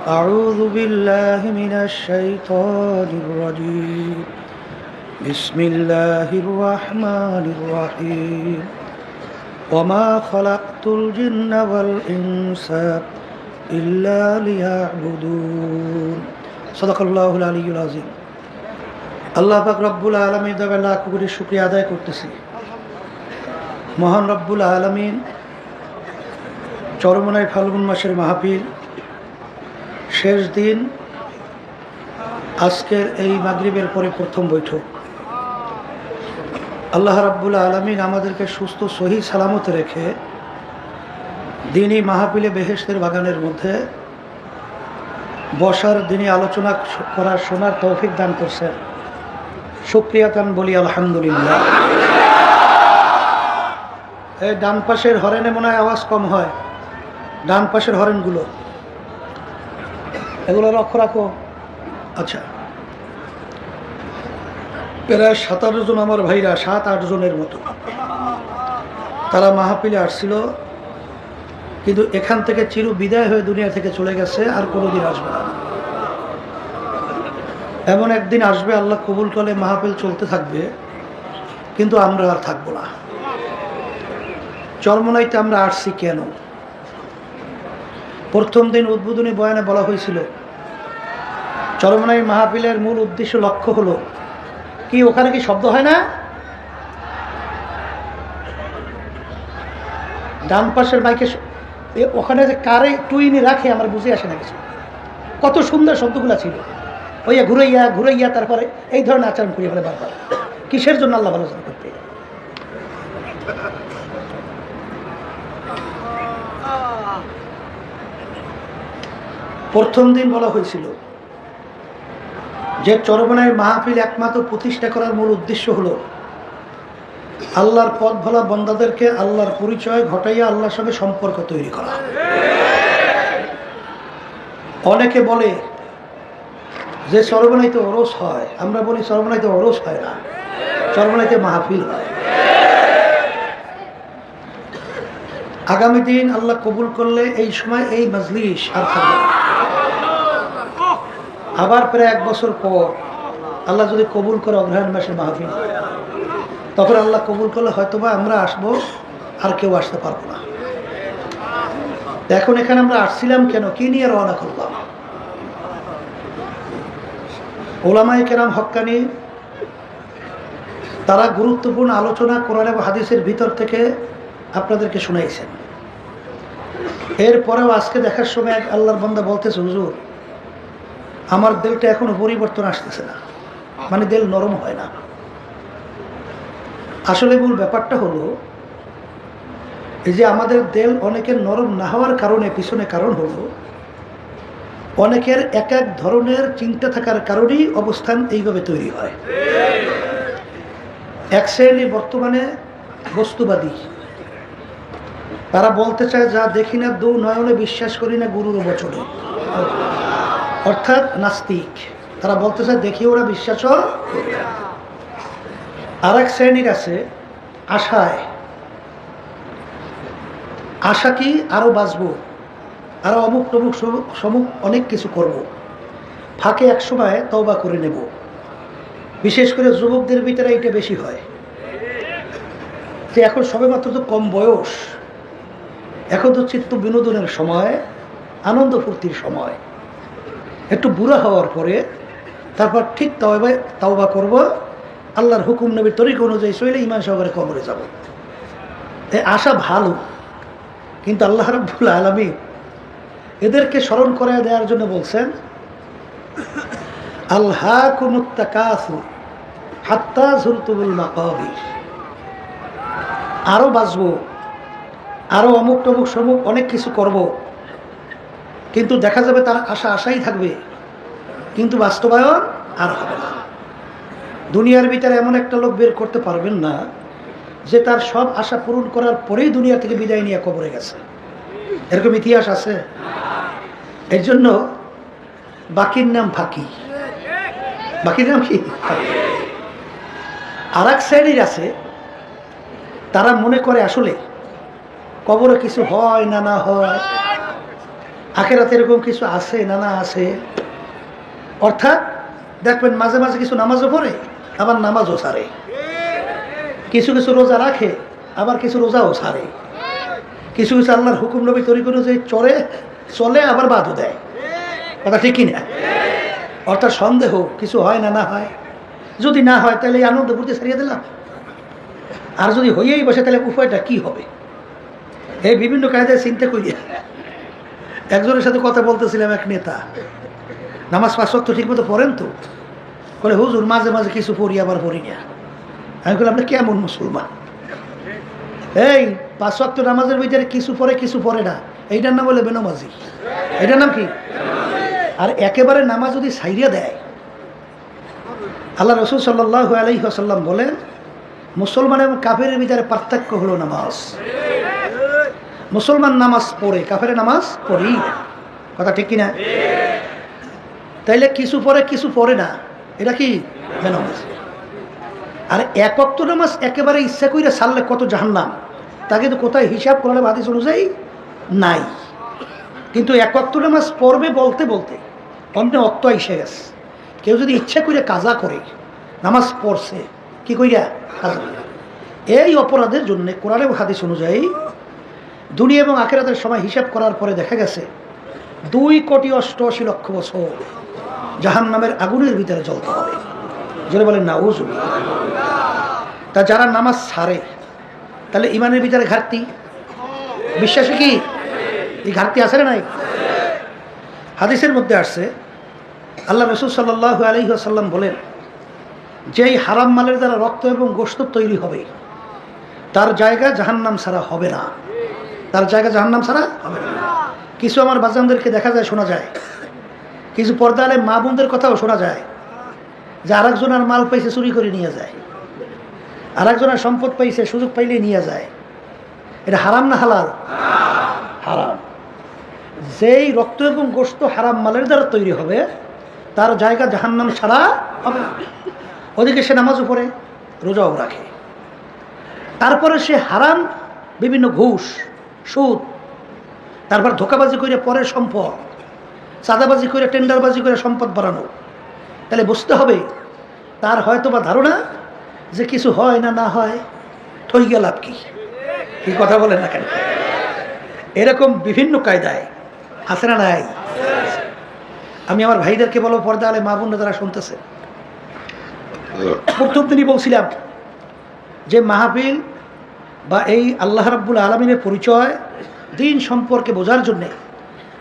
أعوذ بالله من الشيطان الرجيم بسم الله الرحمن الرحيم وما خلقت الجن والإنس إلا ليعبدون صدق الله العلي العظيم আল্লাহ পাক রব্বুল আলামিন দরবারে লাখ কোটি শুকরিয়া আদায় করতেছি। মহান রব্বুল আলামিন চরমনায় ফাল্গুন মাসের মাহফিল শেষ দিন, আজকের এই মাগরিবের পরে প্রথম বৈঠক। আল্লাহ রাব্বুল আলামিন আমাদেরকে সুস্থ সহি সালামতে রেখে দিনই মাহফিলে বেহেশতের বাগানের মধ্যে বসার, দিনই আলোচনা করার, শোনার তৌফিক দান করছেন। শুকরিয়া দান বলি আলহামদুলিল্লাহ। এই ডান পাশের হরেনে মনে হয় আওয়াজ কম হয়, ডান পাশের হরেনগুলো এগুলো লক্ষ্য রাখো। আচ্ছা, প্রায় 17 জন আমার ভাইরা, 7-8 জনের মতো তারা মাহফিলে আসছিল, কিন্তু এখান থেকে চির বিদায় হয়ে দুনিয়া থেকে চলে গেছে, আর কোনোদিন আসবে না। এমন একদিন আসবে, আল্লাহ কবুল করলে মাহফিল চলতে থাকবে, কিন্তু আমরা আর থাকবো না। চরমনাইতে আমরা আসছি কেন? প্রথম দিন উদ্বোধনী বয়ানে বলা হয়েছিল চরমনাই মাহফিলের মূল উদ্দেশ্য, লক্ষ্য হলো কি? ওখানে কি শব্দ হয় না? ডান পাশের মাইকে ওখানে যে কারে টুইনি রাখে আমার বুঝে আসে না কিছু। কত সুন্দর শব্দগুলো ছিল, ওইয়া ঘুরাইয়া ঘুরাইয়া তারপরে এই ধরনের আচরণ করিয়া ফেলে বারবার। কিসের জন্য? আল্লাহ ভালো করতে। প্রথম দিন বলা হয়েছিল যে চরমনাই মাহফিল একমাত্র প্রতিষ্ঠা করার মূল উদ্দেশ্য হলো আল্লাহর পথ ভোলা বান্দাদেরকে আল্লাহর পরিচয় ঘটাইয়া আল্লাহর সঙ্গে সম্পর্ক তৈরি করা। অনেকে বলে যে চরমনাইতে ওরস হয়, আমরা বলি চরমনাইতে ওরস হয় না, চরমনাইতে মাহফিল হয়। আগামী দিন আল্লাহ কবুল করলে এই সময় এই মজলিস আর থাকবে না। আবার প্রায় 1 বছর পর আল্লাহ যদি কবুল করে অগ্রহায়ণ মাসের মাহফিল, তখন আল্লাহ কবুল করলে হয়তোবা আমরা আসবো, আর কেউ আসতে পারবো না। এখন এখানে আমরা আসছিলাম কেন, কি নিয়ে রওনা করলাম? ওলামায়ে কেরাম হক্কানি তারা গুরুত্বপূর্ণ আলোচনা কোরআন এবং হাদিসের ভিতর থেকে আপনাদেরকে শুনাইছেন। এরপরেও আজকে দেখার সময় এক আল্লাহর বান্দা বলতেছে, হুজুর আমার দিলটা এখনো পরিবর্তন আসতেছে না, মানে দিল নরম হয় না। আসলে মূল ব্যাপারটা হলো এই যে আমাদের দিল অনেকের নরম না হওয়ার কারণে, পিছনে কারণ হলো অনেকের এক এক ধরনের চিন্তা থাকার কারণেই অবস্থান এইভাবে তৈরি হয়। এক শ্রেণী বর্তমানে বস্তুবাদী, তারা বলতে চায় যা দেখি না দু নয়নে বিশ্বাস করি না গুরুর বচনে, অর্থাৎ নাস্তিক। তারা বলতে চায় দেখি ওরা বিশ্বাসও করি না। আর এক শ্রেণীর আছে আশায়, আশা কি আরো বাঁচবো, আরো অমুক তমুক সমুক অনেক কিছু করব, ফাঁকে এক সময় তওবা করে নেব। বিশেষ করে যুবকদের ভিতরে এইটা বেশি হয় যে এখন সবেমাত্র তো কম বয়স, এখন তো চিত্ত বিনোদনের সময়, আনন্দ ফুর্তির সময়। একটু বুড়া হওয়ার পরে তারপর ঠিক তওবা করব, আল্লাহর হুকুম নবীর তরিকা অনুযায়ী চলে ঈমান সহকারে কবরে যাব। এই আশা ভালো, কিন্তু আল্লাহ রাব্বুল আলামিন এদেরকে স্মরণ করে দেওয়ার জন্য বলছেন, আলহাকুমুত তাকাসুর হাত্তা যুরতুমুল মাকাবির। আরো বাঁচবো, আরো অমুক টমুক সমুক অনেক কিছু করব, কিন্তু দেখা যাবে তার আশাই থাকবে, কিন্তু বাস্তবায়ন আর হবে না। দুনিয়ার ভিতরে এমন একটা লোক বের করতে পারবেন না যে তার সব আশা পূরণ করার পরেই দুনিয়া থেকে বিদায় নিয়ে কবরে গেছে। এরকম ইতিহাস আছে। এর জন্য বাকির নাম ফাঁকি। বাকির নাম কি? আর এক শ্রেণীর আছে, তারা মনে করে আসলে কবরে কিছু হয় না না হয় আখেরাতে এরকম কিছু আছে না না আছে। অর্থাৎ দেখবেন মাঝে মাঝে কিছু নামাজও পড়ে, আবার নামাজও ছাড়ে, কিছু কিছু রোজা রাখে, আবার কিছু রোজাও ছাড়ে, কিছু কিছু আল্লাহর হুকুম নবী তরিক অনুযায়ী চলে আবার বাদও দেয়। কথা ঠিক কিনা? অর্থাৎ সন্দেহ কিছু হয় না না হয়। যদি না হয় তাহলে এই আনন্দ করতে ছাড়িয়ে দিলাম, আর যদি হইয়েই বসে তাহলে উপায়টা কি হবে? এই বিভিন্ন কায়দায় চিন্তা করি। একজনের সাথে কথা বলতেছিলাম, এক নেতা, নামাজ 5 ওয়াক্ত ঠিক মতো পড়েন তো? বলে হুজুর মাঝে মাঝে কিছু পড়ি আবার পড়ি না। আমি বললাম আপনি কেমন মুসলমান? এই 5 ওয়াক্ত নামাজের ভিতরে কিছু পড়ে কিছু পড়ে না, এইটার নাম বলে বেনামাজি। এটার নাম কি? আর একেবারে নামাজ যদি ছাইড়িয়া দেয়, আল্লাহ রসুল সাল্লাল্লাহু আলাইহি ওয়াসাল্লাম বলেন মুসলমান এবং কাফেরের ভিতরে পার্থক্য হলো নামাজ। মুসলমান নামাজ পড়ে, কাফের নামাজ পড়ি। কথা ঠিক কিনা? তাইলে কিছু পড়ে কিছু পড়ে না, এটা কি বেনামাজ? আর এক ওয়াক্ত নামাজ একেবারে ইচ্ছা কইরা ছাড়লে কত জাহান্নাম, তা কিন্তু কোথায় হিসাব করলে হাদিস অনুযায়ী নাই। কিন্তু এক ওয়াক্ত নামাজ পড়বে বলতে বলতে অন্য অক্ত এসে গেছে। কেউ যদি ইচ্ছা করে কাজা করে, নামাজ পড়ছে কি কইরা কাজা করে, এই অপরাধের জন্য কোরআন এবং হাদিস অনুযায়ী দুনিয়া এবং আখিরাতের সময় হিসাব করার পরে দেখা গেছে 2,88,00,000 বছর জাহান্নামের আগুনের ভিতরে জ্বলতে হবে। যারা বলেন নাউজুবিল্লাহ। তা যারা নামাজ ছাড়ে তাহলে ইমানের ভিতরে ঘাটতি, বিশ্বাসে কি এই ঘাটতি আছে না নাই? হাদিসের মধ্যে আসছে আল্লাহ রসুল সাল্লাল্লাহু আলাইহি ওয়াসাল্লাম বলেন, যেই হারাম মালের দ্বারা রক্ত এবং গোশত তৈরি হবে তার জায়গা জাহান্নাম ছাড়া হবে না, তার জায়গা জাহান্নাম ছাড়া হবে না। কিছু আমার বাজানদেরকে দেখা যায়, শোনা যায়, কিছু পর্দা আলে মা বোনদের কথাও শোনা যায় যে আরেকজনের মাল পাইছে চুরি করে নিয়ে যায়, আরেকজনের সম্পদ পাইছে সুযোগ পাইলে নিয়ে যায়। এটা হারাম না হালাল? হারাম। যেই রক্ত এবং গোশত হারাম মালের দ্বারা তৈরি হবে তার জায়গা জাহান্নাম ছাড়া হবে না। ওদিকে সে নামাজও পড়ে, রোজাও রাখে, তারপরে সে হারাম বিভিন্ন ঘুষ, সুদ, তারপর ধোকাবাজি করে পরের সম্পদ, চাঁদাবাজি করে, টেন্ডারবাজি করে সম্পদ বাড়ানো। তাহলে বুঝতে হবে তার হয়তো বা ধারণা যে কিছু হয় না না হয় থই গেল লাভ কি? কি কথা বলেন না কেন? এরকম বিভিন্ন কায়দায় আছে না নাই? আমি আমার ভাইদেরকে বলবো, পর্দা আলে মা বোনরা যারা শুনতেছে, প্রথম দিনই বলছিলাম যে মাহফিল বা এই আল্লাহ রাব্বুল আলামিনের পরিচয় দিন সম্পর্কে বোঝার জন্যে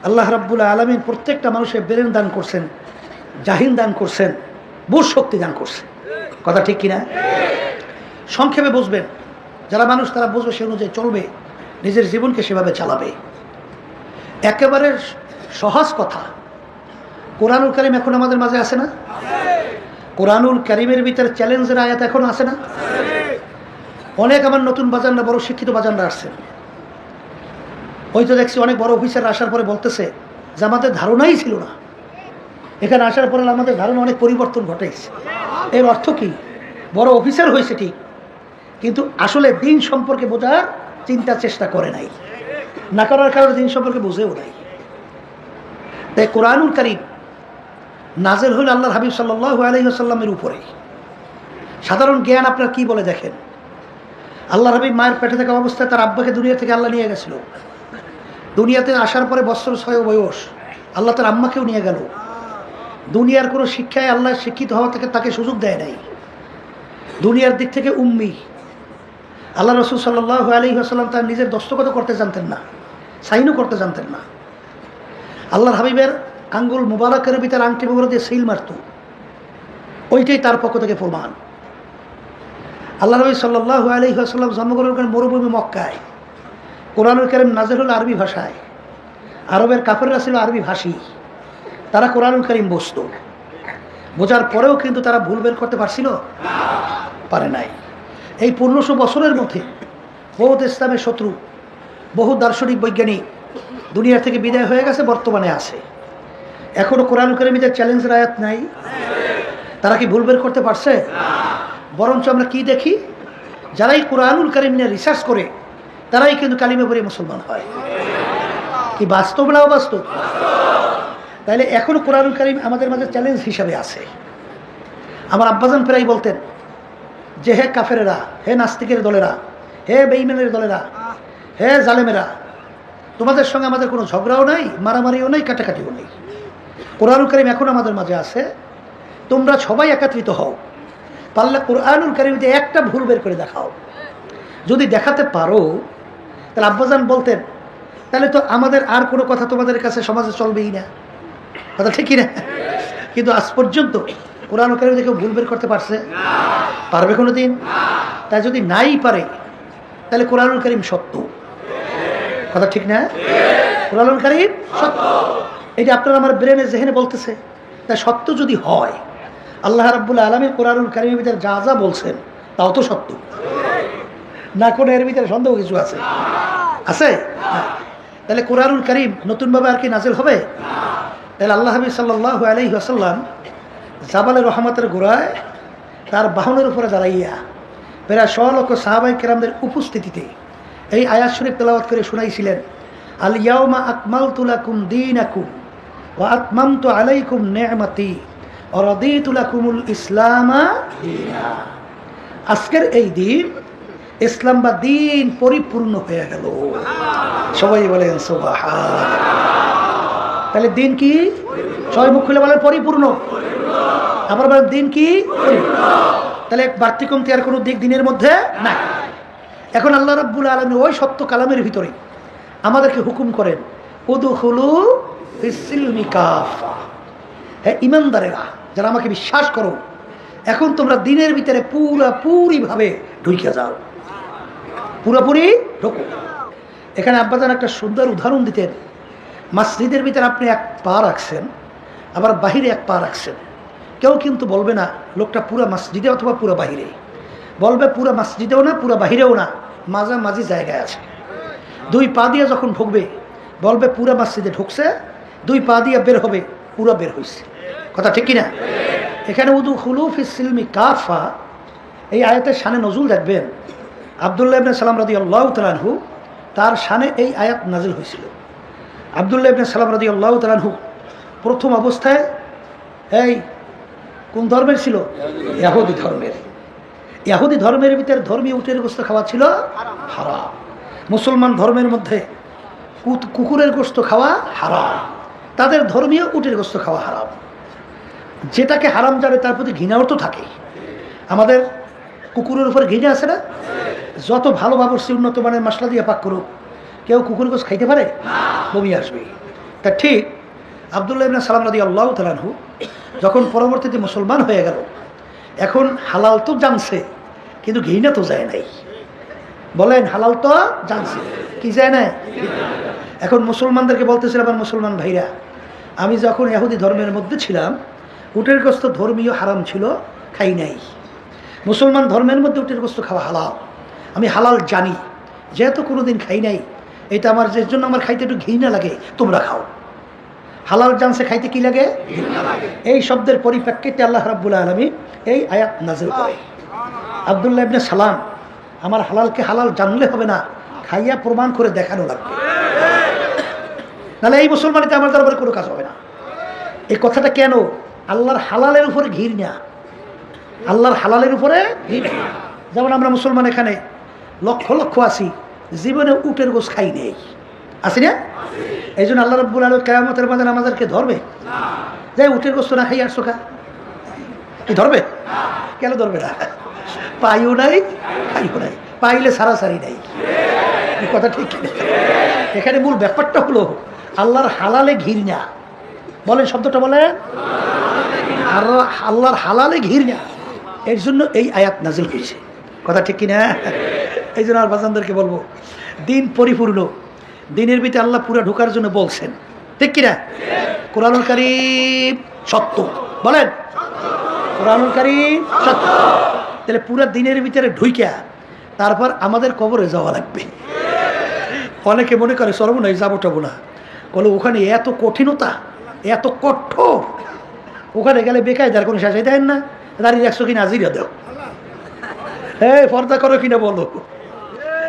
আল্লাহ রাব্বুল আলামিন প্রত্যেকটা মানুষের ব্রেন দান করছেন, জাহিন দান করছেন, বুঝ শক্তি দান করছেন। কথা ঠিক কিনা? সংক্ষেপে বুঝবেন, যারা মানুষ তারা বুঝবে, সে অনুযায়ী চলবে, নিজের জীবনকে সেভাবে চালাবে। একেবারে সহজ কথা, কোরআনুল কারীম এখন আমাদের মাঝে আছে না? কোরআনুল কারীমের ভিতরে চ্যালেঞ্জের আয়াত এখন আছে না? অনেক আমার নতুন বাজানরা, বড় শিক্ষিত বাজানরা আসছেন। ওই তো দেখছি অনেক বড় অফিসার আসার পরে বলতেছে যে আমাদের ধারণাই ছিল না, এখানে আসার পরে আমাদের ধারণা অনেক পরিবর্তন ঘটেছে। এর অর্থ কি? বড় অফিসার হয়েছে ঠিক, কিন্তু আসলে দিন সম্পর্কে বোঝার চিন্তা চেষ্টা করে নাই, না করার কারণে দিন সম্পর্কে বুঝেও নাই। তাই কোরআনুল কারীম নাযিল হল আল্লাহর হাবিব সাল্লাল্লাহু আলাইহি ওয়াসাল্লামের উপরে। সাধারণ জ্ঞান আপনার কি বলে দেখেন, আল্লাহর হাবিব মায়ের পেটে থাকা অবস্থায় তার আব্বাকে দুনিয়া থেকে আল্লাহ নিয়ে গেছিল। দুনিয়াতে আসার পরে বছর 6 বয়স আল্লাহ তার আম্মাকেও নিয়ে গেল। দুনিয়ার কোনো শিক্ষায় আল্লাহ শিক্ষিত হওয়া থেকে তাকে সুযোগ দেয় নাই। দুনিয়ার দিক থেকে উম্মি। আল্লাহ রসুল সাল্লাল্লাহু আলাইহি ওয়াসাল্লাম তার নিজের দস্তখত করতে জানতেন না, সাইনও করতে জানতেন না। আল্লাহর হাবিবের আঙ্গুল মুবারকের ভিতরে আংটি মুবারক দিয়ে সিল মারত, ওইটাই তার পক্ষ থেকে প্রমাণ। আল্লাহ নবী সাল্লাল্লাহু আলাইহি ওয়াসাল্লাম জন্মগ্রহণ করেন মরুভূমি মক্কায়। কোরআনুল কারীম নাযিল হল আরবি ভাষায়। আরবের কাফেররা ছিল আরবি ভাষী, তারা কোরআনুল কারীম বুঝত। বোঝার পরেও কিন্তু তারা ভুল বের করতে পারছিল, পারে নাই। এই 1500 বছরের মধ্যে বহুত ইসলামের শত্রু, বহু দার্শনিক বৈজ্ঞানিক দুনিয়া থেকে বিদায় হয়ে গেছে, বর্তমানে আছে। এখনো কোরআনুল কারীমের চ্যালেঞ্জের আয়াত নাই। তারা কি ভুল বের করতে পারছে? বরঞ্চ আমরা কি দেখি, যারাই কোরআনুল কারীম নিয়ে রিসার্চ করে তারাই কিন্তু কালিমা পড়ে মুসলমান হয়। কি বাস্তব না অবাস্তব? তাইলে এখনো কোরআনুল কারীম আমাদের মাঝে চ্যালেঞ্জ হিসাবে আছে। আমার আব্বাজান প্রায় বলতেন যে হে কাফেরেরা, হে নাস্তিকের দলেরা, হে বেঈমানের দলেরা, হে জালেমেরা, তোমাদের সঙ্গে আমাদের কোনো ঝগড়াও নাই, মারামারিও নেই, কাটাকাটিও নেই। কোরআনুল কারীম এখন আমাদের মাঝে আছে, তোমরা সবাই একত্রিত হও, পারলে কোরআনুল কারীমে একটা ভুল বের করে দেখাও। যদি দেখাতে পারো তাহলে আব্বাজান বলতেন তাহলে তো আমাদের আর কোনো কথা তোমাদের কাছে সমাজে চলবেই না, কথা ঠিকই না? কিন্তু আজ পর্যন্ত কোরআনুল কারীমে কেউ ভুল বের করতে পারছে? পারবে কোনো দিন? তাই যদি নাই পারে তাহলে কোরআনুল কারীম সত্য, কথা ঠিক না? কোরআনুল কারীম সত্য, এটা আপনারা আমার ব্রেনে যেখানে বলতেছে, তাই সত্য যদি হয় আল্লাহ রাব্বুল আলামিন কোরআনুল কারীমের ভিতরে যা যা বলছেন তাও তো সত্য না, কোনো এর ভিতরে সন্দেহ কিছু আছে? আছে? তাহলে কোরআনুল কারীম নতুনভাবে আর কি নাজিল হবে? তাহলে আল্লাহ হাবিব সাল্লাল্লাহু আলাইহি ওয়াসাল্লাম জাবালে রহমতের গোড়ায় তার বাহনের উপরে দাঁড়াইয়া প্রায় 100 লক্ষ সাহাবায়ে কেরামদের উপস্থিতিতে এই আয়াত শরীফ তেলাওয়াত করে শোনাইছিলেন, আল ইয়াউমা আকমালতু লাকুম দীনাকুম ওয়া আতমামতু আলাইকুম নি'মাতি ওয়া রাদিতু লাকুমুল ইসলামা দীনা। আজকের এই দিন ইসলাম বা দিন পরিপূর্ণ হয়ে গেল। সবাই বলেন সুবহানাল্লাহ। তাহলে দিন কি? সবাই মুখ খুলে বলেন পরিপূর্ণ। আবার বলেন দিন কি? তাহলে বাড়তি কমতি আর কোনো দিক দিনের মধ্যে না। এখন আল্লাহ রাব্বুল আলামিন ওই সত্য কালামের ভিতরে আমাদেরকে হুকুম করেন, উদখুলু ফিস-সিলমি কাফা, হে ঈমানদারেরা, যারা আমাকে বিশ্বাস করো, এখন তোমরা দিনের ভিতরে পুরোপুরিভাবে ঢুকে যাও, পুরোপুরি ঢোকো। এখানে আব্বাজান একটা সুন্দর উদাহরণ দিতেন, মসজিদের ভিতরে আপনি এক পা রাখছেন, আবার বাহিরে এক পা রাখছেন, কেউ কিন্তু বলবে না লোকটা পুরো মসজিদে অথবা পুরো বাহিরে, বলবে পুরো মসজিদেও না পুরো বাহিরেও না, মাঝামাঝি জায়গায় আছে। 2 পা দিয়ে যখন ঢুকবে বলবে পুরো মসজিদে ঢুকছে, 2 পা দিয়ে বের হবে পুরো বের হয়েছে, কথা ঠিক কিনা? এখানে উদখুলু ফিস-সিলমি কাফা, এই আয়াতের শানে নজুল দেখবেন আব্দুল্লাহ ইবনে সালাম রাদিয়াল্লাহু তাআলা আনহু, তার শানে এই আয়াত নাজিল হয়েছিল। আব্দুল্লাহ ইবনে সালাম রাদিয়াল্লাহু তাআলা আনহু প্রথম অবস্থায় এই কোন ধর্মের ছিল? ইহুদি ধর্মের। ইহুদি ধর্মের ভিতরে ধর্মীয় উটের গোশত খাওয়া ছিল হারাম। মুসলমান ধর্মের মধ্যে কুকুরের গোশত খাওয়া হারাম, তাদের ধর্মীয় উটের গোশত খাওয়া হারাম। যেটাকে হারাম জানে তার প্রতি ঘৃণাও তো থাকে। আমাদের কুকুরের উপরে ঘৃণা আছে না? যত ভালো বাবুর্চি উন্নত মানের মশলা দিয়ে পাক করুক, কেউ কুকুর গোশত খাইতে পারে? বমি আসবে। তা ঠিক আব্দুল্লাহ ইবনে সালাম রাদিয়াল্লাহু তাআলা আনহু যখন পরবর্তীতে মুসলমান হয়ে গেল, এখন হালাল তো জানছে কিন্তু ঘৃণা তো যায় নাই। বলেন হালাল তো জানছে, কি যায় না? এখন মুসলমানদেরকে বলতেছিল, আমার মুসলমান ভাইরা, আমি যখন ইহুদি ধর্মের মধ্যে ছিলাম উটের গোশত ধর্মীয় হারাম ছিল, খাই নাই। মুসলমান ধর্মের মধ্যে উটের গোশত খাওয়া হালাল, আমি হালাল জানি, যেহেতু কোনোদিন খাই নাই, এটা আমার যে জন্য আমার খাইতে একটু ঘৃণা লাগে, তোমরা খাও। হালাল জানছে, খাইতে কি লাগে? এই শব্দের পরিপ্রেক্ষিতে আল্লাহ রাব্বুল আলামিন এই আয়াত নাযিল করে। আব্দুল্লাহ ইবনে সালাম, আমার হালালকে হালাল জানলে হবে না, খাইয়া প্রমাণ করে দেখানো লাগবে, নাহলে এই মুসলমানিতে আমার দরবারে কোনো কাজ হবে না। এই কথাটা কেন? আল্লাহর হালালের উপরে ঘৃণা, আল্লাহর হালালের উপরে ঘৃণা। যেমন আমরা মুসলমান এখানে লক্ষ লক্ষ আছি, জীবনে উটের গোশত খাই নেই, আছি না? এই জন্য আল্লাহ রাব্বুল আলামিন কিয়ামতের ময়দানে আমাদেরকে ধরবে, যে উটের গোশত না খাই আসছো কা, কি ধরবে? কেন ধরবে না? পাইও নাই, খাইও নাই, পাইলে সারাসারি নাই, এই কথা ঠিক। এখানে মূল ব্যাপারটা হলো আল্লাহর হালালে ঘৃণা। বলেন শব্দটা বলেন, আল্লাহর হালালে ঘৃণা। এর জন্য এই আয়াত নাজিল হয়েছে, কথা ঠিক কিনা? এই জন্য আর বাজানদেরকে বলবো, দিন পরিপূর্ণ, দিনের ভিতরে আল্লাহ পুরা ঢোকার জন্য বলছেন, ঠিক কিনা? কোরআনুল কারীম সত্য, বলেন কোরআনুল কারীম সত্য। তাহলে পুরা দিনের ভিতরে ঢুইকা তারপর আমাদের কবরে যাওয়া লাগবে। অনেকে মনে করে চলবো না, যাবো টাবো না, বলে ওখানে এত কঠিনতা, এত কঠোর, ওখানে গেলে বেকায়দার কোনো শেষাই দেন না, দাঁড়িয়ে রাখছো কিনা হাজিরা দাও, হ্যাঁ পর্দা করো কিনা বলো,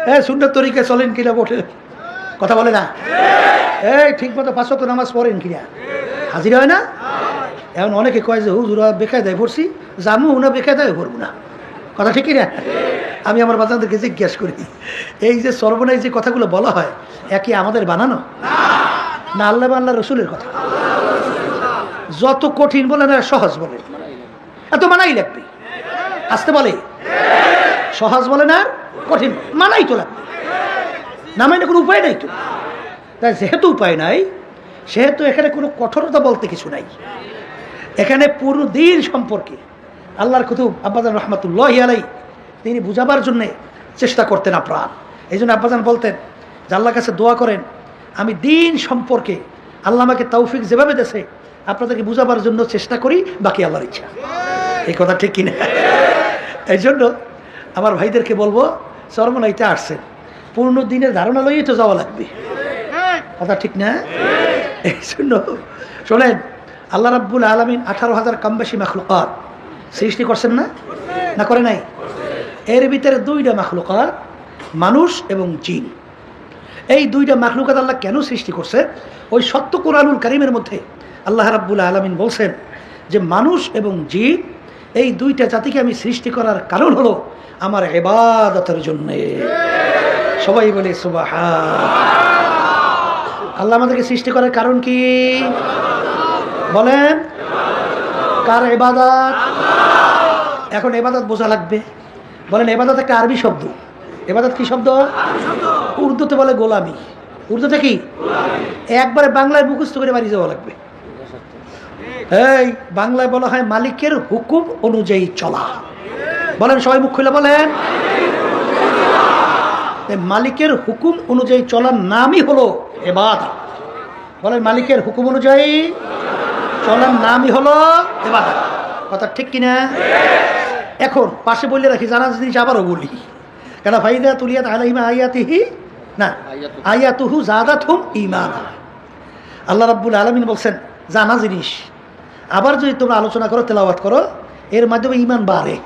হ্যাঁ সুন্দর তরিকায় চলেন কিনা বটে, কথা বলে না। এই ঠিক মতো 5 ওয়াক্ত নামাজ পড়েন কিনা? হাজির হয় না? এখন অনেকে কয় যে হুজুরা বেকায়দায় পড়ছি, জামু না বেকায়দায় পড়বো না। কথা ঠিক কিনা? আমি আমার বাচ্চাদেরকে জিজ্ঞেস করি, এই যে সর্বনাশ যে কথাগুলো বলা হয়, একই আমাদের বানানো না আল্লাহ আল্লাহ রসুলের কথা? যত কঠিন বলে না সহজ বলে, এত মানাই লাগবে। আসতে বলে সহজ বলে না কঠিন, মানাই তো লাগবে। না মানে কোনো উপায় নাই তো। তাই যেহেতু উপায় নাই, সেহেতু এখানে কোনো কঠোরতা বলতে কিছু নাই। এখানে পুরো দিন সম্পর্কে আল্লাহর কুতুব আব্বাজান রহমাতুল্লাহি আলাইহি তিনি বুঝাবার জন্য চেষ্টা করতেন আপ্রাণ। এই জন্য আব্বাজান বলতেন যে আল্লাহর কাছে দোয়া করেন, আমি দিন সম্পর্কে আল্লাহ আমাকে তৌফিক যেভাবে দেশে আপনাদেরকে বুঝাবার জন্য চেষ্টা করি, বাকি আল্লাহর ইচ্ছা। এই কথা ঠিক কিনা? এই জন্য আমার ভাইদেরকে বলবো, চরমনাইতে আসছেন, পূর্ণ দিনের ধারণা লইয়ে তো যাওয়া লাগবে। কথা ঠিক না? এই জন্য শোনেন, আল্লাহ রাব্বুল আলামিন 18,000 কম বেশি মাখলুকাত সৃষ্টি করছেন না? না করে নাই? এর ভিতরে 2টা মাখলুকাত, মানুষ এবং জিন। এই 2টা মাখলুকাত আল্লাহ কেন সৃষ্টি করছে? ওই সত্য কোরআনুল কারীমের মধ্যে আল্লাহ রাব্বুল আলামিন বলছেন যে মানুষ এবং জিন এই 2টা জাতিকে আমি সৃষ্টি করার কারণ হলো আমার ইবাদতের জন্য। সবাই বলে সুবহান। আল্লাহ আমাদেরকে সৃষ্টি করার কারণ কি বলেন? কার ইবাদত? এখন ইবাদত বোঝা লাগবে। বলেন ইবাদত একটা আরবি শব্দ। ইবাদত কি শব্দ? উর্দুতে বলে গোলামি। উর্দুতে কি? একবারে বাংলায় মুখস্থ করে বাড়ি যাওয়া লাগবে। এই বাংলায় বলা হয় মালিকের হুকুম অনুযায়ী চলা। বলেন সবাই মুখ খুলে বলেন। মালিকের হুকুম অনুযায়ী চলার নামই হলো ইবাদত। বলেন মালিকের হুকুম অনুযায়ী চলার নামই হলো ইবাদত। কথা ঠিক কিনা? এখন পাশে বলে রাখি, জানা জিনিস আবারও বলি, কেন ফাইদা তুলিয়াত আলাইহিম আয়াতিহি না আয়াতুহু যাদাতহুম ঈমানা। আল্লাহ রাব্বুল আলামিন বলছেন জানা জিনিস আবার যদি তোমরা আলোচনা করো, তেলাওয়াত করো, এর মাধ্যমে ঈমান বাড়ে,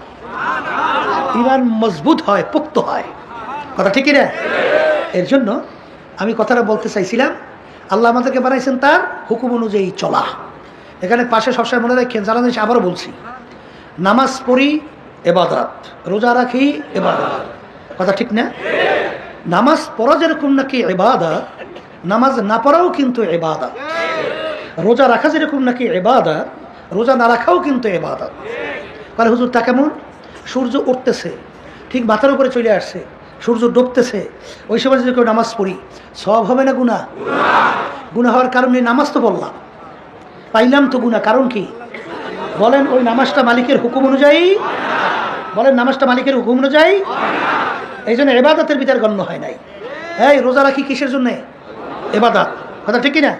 ঈমান মজবুত হয়, পোক্ত হয়। কথা ঠিক কিনা? এর জন্য আমি কথাটা বলতে চাইছিলাম, আল্লাহ আমাদেরকে বানাইছেন তার হুকুম অনুযায়ী চলা। এখানে পাশে সবসময় মনে রাখেন, জানা জিনিস আবারও বলছি, নামাজ পড়ি ইবাদত, রোজা রাখি ইবাদত। কথা ঠিক না? নামাজ পড়া যেরকম নাকি ইবাদত, নামাজ না পড়াও কিন্তু ইবাদত। রোজা রাখা যেরকম নাকি ইবাদত, রোজা না রাখাও কিন্তু ইবাদত। কারণ হুজুর তা কেমন? সূর্য উঠতেছে, ঠিক মাথার উপরে চলে আসছে, সূর্য ডুবতেছে, ওই সময় যদি কেউ নামাজ পড়ি, সওয়াব হবে না গুনাহ? গুনাহ হওয়ার কারণে নামাজ তো বললাম, পাইলাম তো গুনাহ। কারণ কি বলেন? ওই নামাজটা মালিকের হুকুম অনুযায়ী। বলেন নামাজটা মালিকের হুকুম অনুযায়ী। এই জন্য ইবাদতের ভিতর গণ্য হয় নাই। এই রোজা রাখি কিসের জন্য? ইবাদত। কথা ঠিক কিনা?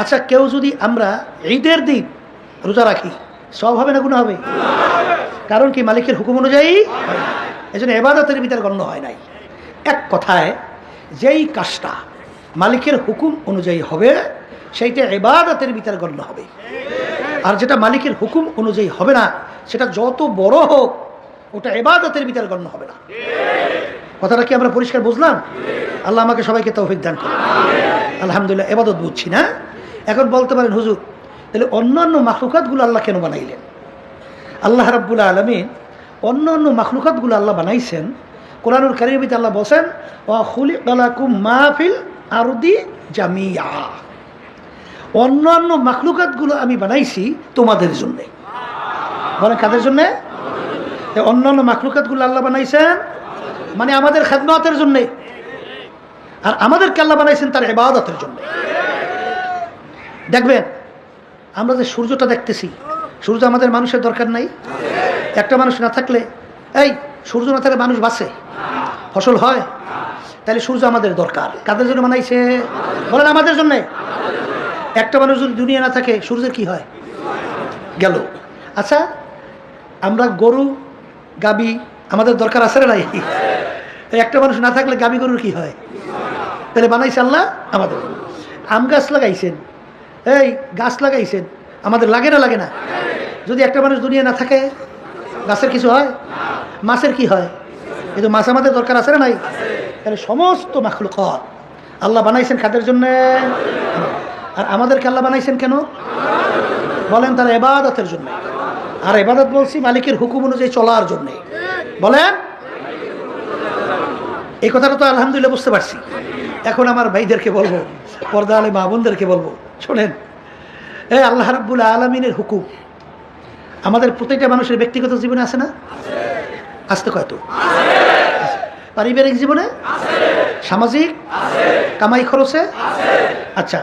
আচ্ছা, কেউ যদি আমরা ঈদের দিন রোজা রাখি, সওয়াব হবে না গুনাহ হবে? কারণ কি মালিকের হুকুম অনুযায়ী। এই জন্য ইবাদতের ভিতর গণ্য হয় নাই। এক কথায় যেই কাজটা মালিকের হুকুম অনুযায়ী হবে সেইটা ইবাদতের ভিতর গণ্য হবে, আর যেটা মালিকের হুকুম অনুযায়ী হবে না, সেটা যত বড় হোক ওটা ইবাদতের ভিতর গণ্য হবে না। কথাটা কি আমরা পরিষ্কার বুঝলাম? আল্লাহ আমাকে সবাইকে তৌফিক দান করুন। আলহামদুলিল্লাহ, ইবাদত বুঝছি না। এখন বলতে পারেন হুজুর, তাহলে অন্যান্য মাখলুকাতগুলো আল্লাহ কেন বানাইলেন? আল্লাহ রাব্বুল আলামিন অন্যান্য মাখলুকাতগুলো আল্লাহ বানাইছেন। কোরআনুল কারীমের ভিতরে আল্লাহ বলেন ওয়া খুলিকা লাকুম মা ফিল আরদি জামিআ। অন্যান্য মাখলুকাতগুলো আমি বানাইছি তোমাদের জন্য। বলেন কাদের জন্য? অন্যান্য মাখলুকাতগুলো আল্লাহ বানাইছেন মানে আমাদের খেদমতের জন্য, আর আমাদেরকে আল্লাহ বানাইছেন তার ইবাদতের জন্য। দেখবেন আমরা যে সূর্যটা দেখতেছি, সূর্য আমাদের মানুষের দরকার নাই? একটা মানুষ না থাকলে, এই সূর্য না থাকলে মানুষ বাঁচে, ফসল হয়? তাহলে সূর্য আমাদের দরকার। কাদের জন্য বানাইছে? বলেন আমাদের জন্য। একটা মানুষ যদি দুনিয়া না থাকে, সূর্যের কি হয়? গেল। আচ্ছা, আমরা গরু গাবি আমাদের দরকার আছে না নাই? একটা মানুষ না থাকলে গাবি গরুর কি হয়? তাহলে বানাইছে আল্লাহ আমাদের। আম গাছ লাগাইছেন, এই গাছ লাগাইছেন, আমাদের লাগে না? লাগে না? যদি একটা মানুষ দুনিয়া না থাকে, গাছের কিছু হয়? মাছের কি হয়? কিন্তু মাছ আমাদের দরকার আছে না নাই? তাহলে সমস্ত মাখলুকাত আল্লাহ বানাইছেন কাদের জন্য? আর আমাদেরকে আল্লাহ বানাইছেন কেন বলেন? তার ইবাদতের জন্য। আর ইবাদত বলছি মালিকের হুকুম অনুযায়ী চলার জন্য। বলেন, এই কথাটা তো আলহামদুলিল্লাহ বুঝতে পারছি। এখন আমার ভাইদেরকে বলবো, পর্দা আলে মা বোনদেরকে বলবো, শোনেন, আল্লাহ রাব্বুল আলামিনের হুকুম আমাদের প্রত্যেকটা মানুষের ব্যক্তিগত জীবনে আছে না? আসতে কয়তো? পারিবারিক জীবনে, সামাজিক, কামাই খরচে, আচ্ছা,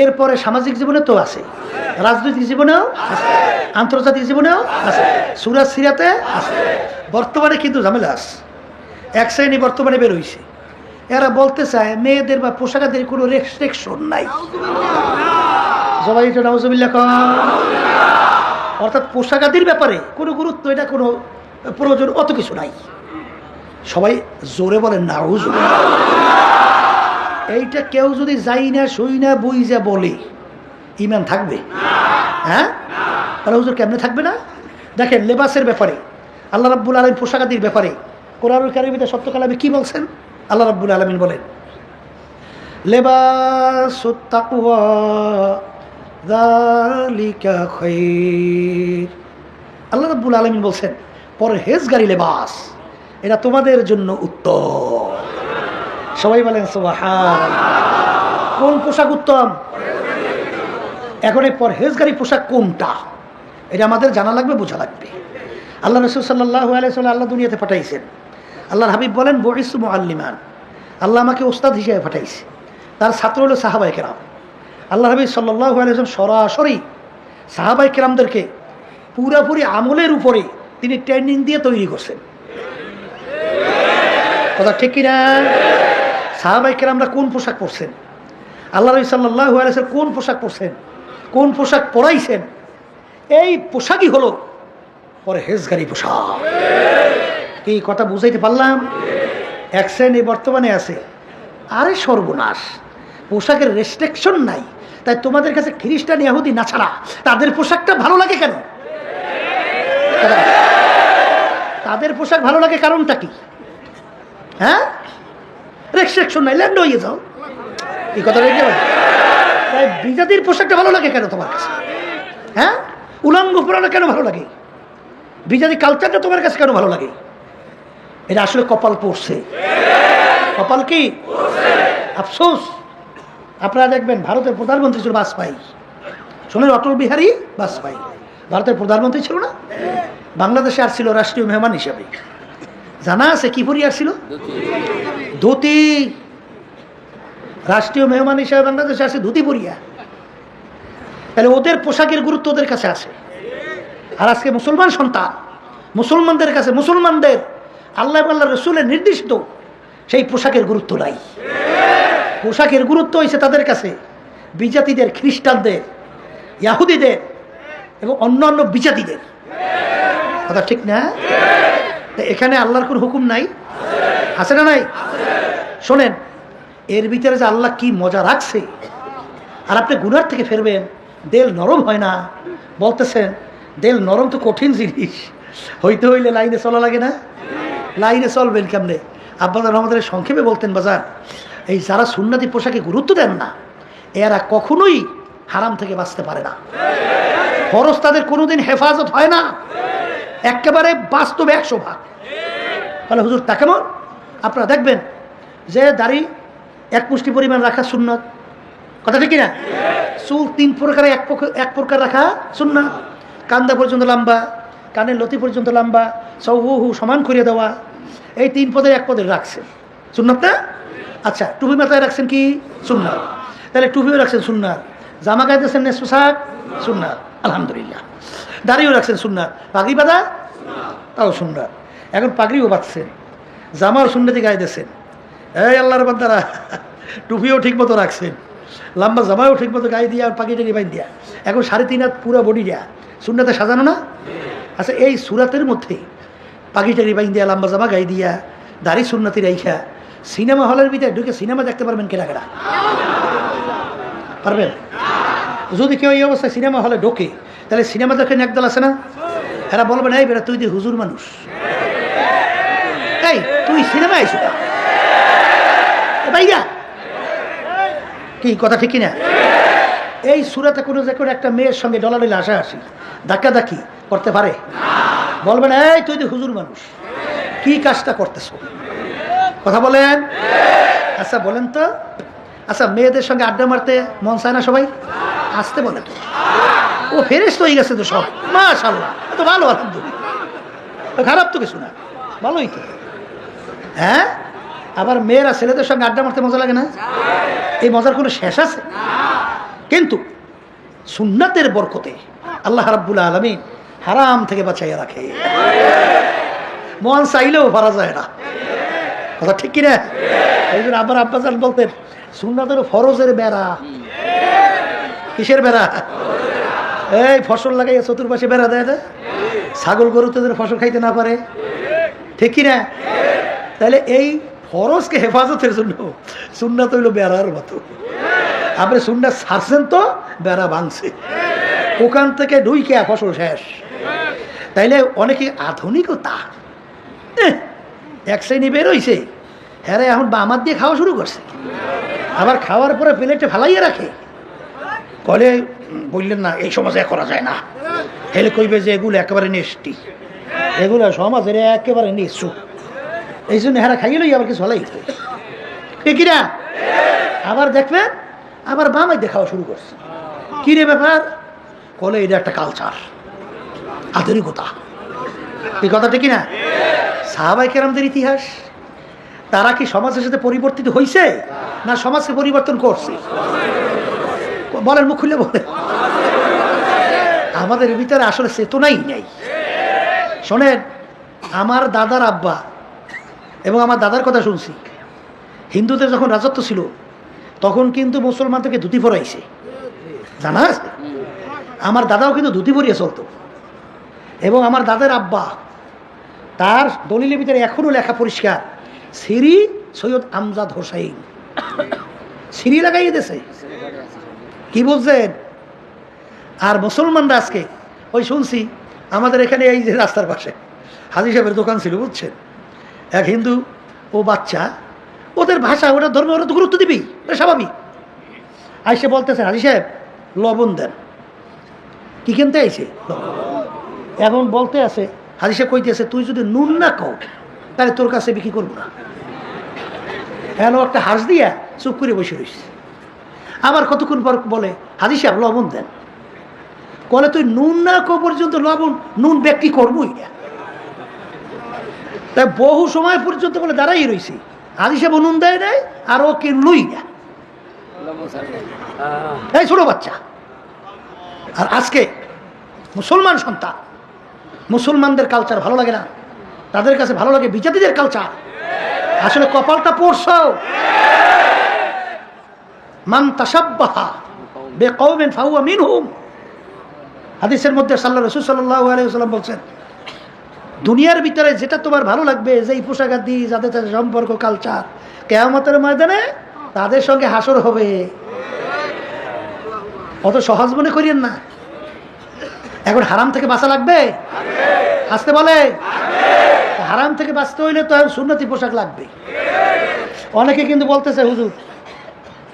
এরপরে সামাজিক জীবনে তো আছে, রাজনৈতিক জীবনেও আছে, আন্তর্জাতিক জীবনেও আছে, সূরা সিরাতে আছে। বর্তমানে কিন্তু ঝামেলা আছে। এক শ্রেণী বর্তমানে বের হইছে, এরা বলতে চায় মেয়েদের বা পোশাকাদের কোনো রেস্ট্রিকশন নাই। সবাই তো নাউজুবিল্লাহ কন। অর্থাৎ পোশাকাদির ব্যাপারে কোনো গুরুত্ব, এটা কোনো প্রয়োজন, অত কিছু নাই। সবাই জোরে বলেন নাউজুবিল্লাহ। এইটা কেউ যদি যাই না সই না বই যা বলে, ইমান থাকবে? হ্যাঁ, তাহলে হুজুর কেমনে থাকবে না? দেখেন, লেবাসের ব্যাপারে আল্লাহ রাব্বুল আলামিন পোশাকাদির ব্যাপারে কোরআনুল কারীমে সত্য কালামে কি বলছেন? আল্লাহ রাব্বুল আলামিন বলেন, লেবাসুত তাকওয়া যালিকা খায়র। আল্লাহ রাব্বুল আলামিন বলছেন পরহেজগারি লেবাস, এটা তোমাদের জন্য উত্তম। সবাই বলেন সুবহানাল্লাহ। কোন পোশাক উত্তম? এখন এই পরহেজগারি পোশাক কোনটা, এটা আমাদের জানা লাগবে, বোঝা লাগবে। আল্লাহ রাসূল সাল্লাল্লাহু আলাইহি ওয়াসাল্লাম আল্লাহ দুনিয়াতে পাঠাইছেন। আল্লাহর হাবিব বলেন বুইসু মুআল্লিমান, আল্লাহ আমাকে ওস্তাদ হিসেবে পাঠাইছে। তার ছাত্র হলো সাহাবায়ে কেরাম। আল্লাহ হাবিব সাল্লাল্লাহু আলাইহি ওয়াসাল্লাম সরাসরি সাহাবায়ে কেরামদেরকে পুরোপুরি আমলের উপরে তিনি ট্রেনিং দিয়ে তৈরি করছেন। কথা ঠিক কিনা? সাহাবায়ে কেরামরা কোন পোশাক পরছেন, আল্লাহ নবী সাল্লাল্লাহু আলাইহি ওয়াসাল্লাম কোন পোশাক পরছেন, কোন পোশাক পরাইছেন, এই পোশাকই হলো পরহেজগারি পোশাক। কি কথা বুঝাইতে পারলাম? এক শ্রেণী বর্তমানে আছে, আরে সর্বনাশ, পোশাকের রেস্ট্রিকশন নাই, তাই তোমাদের কাছে খ্রিস্টান ইহুদি না ছাড়া তাদের পোশাকটা ভালো লাগে কেন? তাদের পোশাক ভালো লাগে কারণটা কি? হ্যাঁ, রেস্ট্রিকশন নাই, ল্যান্ড হয়ে যাও। এই কথা রেখে তাই বিজাতির পোশাকটা ভালো লাগে কেন তোমার কাছে? হ্যাঁ, উলঙ্গ পরানো কেন ভালো লাগে? বিজাতি কালচারটা তোমার কাছে কেন ভালো লাগে? এটা আসলে কপাল পড়ছে। কপাল কি? আফসোস, আপনারা দেখবেন ভারতের প্রধানমন্ত্রী ছিল বাজপেয়ী। শোনেন, অটল বিহারী বাজপেয়ী ভারতের প্রধানমন্ত্রী ছিল না? বাংলাদেশে আসছিল রাষ্ট্রীয় মেহমান হিসাবে। জানা আছে কি পরি আসছিল? ধুতি। রাষ্ট্রীয় মেহমান হিসাবে বাংলাদেশে আসে ধুতি পরিয়া। তাহলে ওদের পোশাকের গুরুত্ব ওদের কাছে আছে। আর আজকে মুসলমান সন্তান, মুসলমানদের কাছে, মুসলমানদের আল্লাহ আল্লাহ রসুলের নির্দিষ্ট সেই পোশাকের গুরুত্ব নাই। পোশাকের গুরুত্ব হয়েছে তাদের কাছে বিজাতিদের, খ্রিস্টানদের, ইহুদিদের এবং অন্যান্য বিজাতিদের। কথা ঠিক না? এখানে আল্লাহর কোন হুকুম নাই? আছে না নাই? শোনেন, এর ভিতরে যে আল্লাহ কি মজা রাখছে। আর আপনি গুনার থেকে ফেরবেন, দেল নরম হয় না। বলতেছেন দেল নরম তো কঠিন জিনিস, হইতে হইলে লাইনে চলা লাগে না? লাইনে চলবেন কেমনে? আব্বাজান আমাদের সংক্ষেপে বলতেন, বাজার এই যারা সুন্নতি পোশাকে গুরুত্ব দেন না, এরা কখনোই হারাম থেকে বাঁচতে পারে না। ফরজ তাদের কোনোদিন হেফাজত হয় না, একেবারে বাস্তবে 100 ভাগ। তাহলে হুজুর তা কেমন? আপনারা দেখবেন যে দাড়ি এক মুষ্টি পরিমাণ রাখা সুন্নত। কথা ঠিক কিনা? চুল 3 প্রকারে এক প্রকার রাখা সুন্নাত। কান্দা পর্যন্ত লম্বা, কানের লতি পর্যন্ত লম্বা, সৌহু সমান করিয়ে দেওয়া, এই 3 পদের 1 পদের রাখছেন সুন্নাত না? আচ্ছা, টুপি মাথায় রাখছেন কি? সুন্নাত। তাহলে টুপিও রাখছেন সুন্নাত, জামা গাইতেছেন পোশাক সুন্নাত, আলহামদুলিল্লাহ। দাড়িও রাখছেন সুন্নাত, পাগড়ি বাঁধা তাও সুন্নাত। এখন পাগড়িও বাঁধছেন, জামাও সুন্নতি গায়ে দিয়েছেন। এই আল্লাহর বান্দারা, টুপিও ঠিক মতো রাখছেন, লম্বা জামাও ঠিক মতো গায়ে দিয়া, পাগড়ি টাগি বাইন দিয়া, এখন 3.5 হাত পুরো বডি দেয়া সুন্নাতে সাজানো না? আচ্ছা, এই সুরাতের মধ্যে পাগড়ি টাগি বাইন দিয়া, লম্বা জামা গায়ে দিয়া, দাড়ি সুন্নতি রাইখা সিনেমা হলের ভিতরে ঢুকে সিনেমা দেখতে পারবেন কেনা কেনা? পারবেন? যদি কেউ এই অবস্থায় সিনেমা হলে ঢোকে, তাহলে সিনেমা দেখেন একদল আছে না, এরা বলবেন এই বেটা তুই হুজুর মানুষ, এই তুই সিনেমা আইসু ভাইয়া, কি কথা ঠিক কিনা? এই সূরাতে কোনো যে কোনো একটা মেয়ের সঙ্গে ডলাডলি হাসাহাসি ধাক্কাধাক্কি করতে পারে? বলবেন এই তুই তো হুজুর মানুষ, কি কাজটা করতেছ? কথা বলেন। আচ্ছা বলেন তো, আচ্ছা মেয়েদের সঙ্গে আড্ডা মারতে মন চায় না সবাই? আসতে বলে তো, ও ফেরেশতা হয়ে গেছে তো সব, মাশাআল্লাহ, তো ভালো, আলহামদুলিল্লাহ, খারাপ তো কিছু না, ভালোই তো। হ্যাঁ, আবার মেয়েরা ছেলেদের সঙ্গে আড্ডা মারতে মজা লাগে না? এই মজার কোনো শেষ আছে? কিন্তু সুন্নাতের বরকতে আল্লাহ রাব্বুল আলামিন হারাম থেকে বাঁচাইয়া রাখে, মন চাইলেও পারা যায় না। কথা ঠিক কিনা? এই জন্য আবার আব্বাজান বলতেন সুন্নাতের ফরজের বেড়া। কিসের বেড়া? এই ফসল লাগাইয়া চতুর্পাশে বেড়া দেয় না, ছাগল গরু তো ফসল খাইতে না পারে, ঠিক কিনা? তাহলে এই ফরজকে হেফাজতের জন্য সুন্নাত হইল বেড়ার মতো। আপনি সুন্নাত ছাড়ছেন তো বেড়া ভাঙছে, ওখান থেকে ঢুইকে ফসল শেষ। তাইলে অনেকে আধুনিকতা এক শ্রেণী বের হইছে, হ্যাঁ এখন বামাত দিয়ে খাওয়া শুরু করছে, আবার খাওয়ার পরে প্লেটে ফালাইয়া রাখে, কলে বললেন না এই সমাজে করা যায় না, হেলে কইবে যে এগুলো একেবারে নেষ্টি, এগুলো সমাজের একেবারে নিঃসু, এই জন্য হেরা খাইয়ে লই আবার কিছু হলাই কিনা। আবার দেখবেন আবার বামাই দিয়ে খাওয়া শুরু করছে, কি রে ব্যাপার? কলে এটা একটা কালচার, আধুনিকতা। এই কথাটা কিনা? সাহাবায়ে কেরামদের ইতিহাস, তারা কি সমাজের সাথে পরিবর্তিত হয়েছে না সমাজকে পরিবর্তন করছে? বলেন, মুখ খুলে বলেন। আমাদের ভিতরে আসলে চেতনাই নেই। শোনেন, আমার দাদার আব্বা এবং আমার দাদার কথা শুনছি, হিন্দুদের যখন রাজত্ব ছিল তখন কিন্তু মুসলমানদেরকে ধুতি পরাইছে, জানা আছে? আমার দাদাও কিন্তু ধুতি পরিয়ে চলতো। এবং আমার দাদার আব্বা, তার দলিলের ভিতরে এখনো লেখা পরিষ্কার, শ্রী সৈয়দ আমজাদ হোসাইন, শ্রী লাগাইয়ে দিয়েছে। কি বলছেন? আর মুসলমানরা আজকে ওই শুনছি আমাদের এখানে এই যে রাস্তার পাশে হাজি সাহেবের দোকান ছিল, বুঝছেন, এক হিন্দু ও বাচ্চা, ওদের ভাষা ওটা ধর্মে ওরা তো গুরুত্ব দিবি, এটা স্বাভাবিক। আইসে বলতেছে হাজি সাহেব লবণ দেন, কি কিনতে আইছে? এখন বলতে আছে হাজি সাহেব কইতেছে তুই যদি নুন না কও তাহলে তোর কাছে বিক্রি করবো না। এখন একটা হাঁস দিয়া চুপ করে বসে রয়েছে। আবার কতক্ষণ পর বলে হাজি সাহেব লবণ দেন, বলে তুই নুন না কো পর্যন্ত লবণ নুন বিক্রি করবোই না। তাই বহু সময় পর্যন্ত বলে দাঁড়াই রয়েছি, হাজি সাহেব নুন দেয় নাই আর ও কিনলই না, এই ছোট বাচ্চা। আর আজকে মুসলমান সন্তান, মুসলমানদের কালচার ভালো লাগে না, তাদের কাছে ভালো লাগে বিজাতিদের কালচার। আসলে কপালটা পড়ছ, মান তাশাব্বাহা বিকওমিন ফাহুয়া মিনহুম। হাদিসের মধ্যে রাসূল সাল্লাল্লাহু আলাইহি ওয়াসাল্লাম বলছেন, দুনিয়ার ভিতরে যেটা তোমার ভালো লাগবে, যেই পোশাক আদি যাদের সাথে সম্পর্ক কালচার, কিয়ামতের ময়দানে তাদের সঙ্গে হাসর হবে। অত সহজ মনে করিয়েন না। এখন হারাম থেকে বাঁচা লাগবে, আসতে বলে হারাম থেকে বাঁচতে হইলে তো সুন্নতি পোশাক লাগবে। অনেকে কিন্তু বলতেছে হুজুর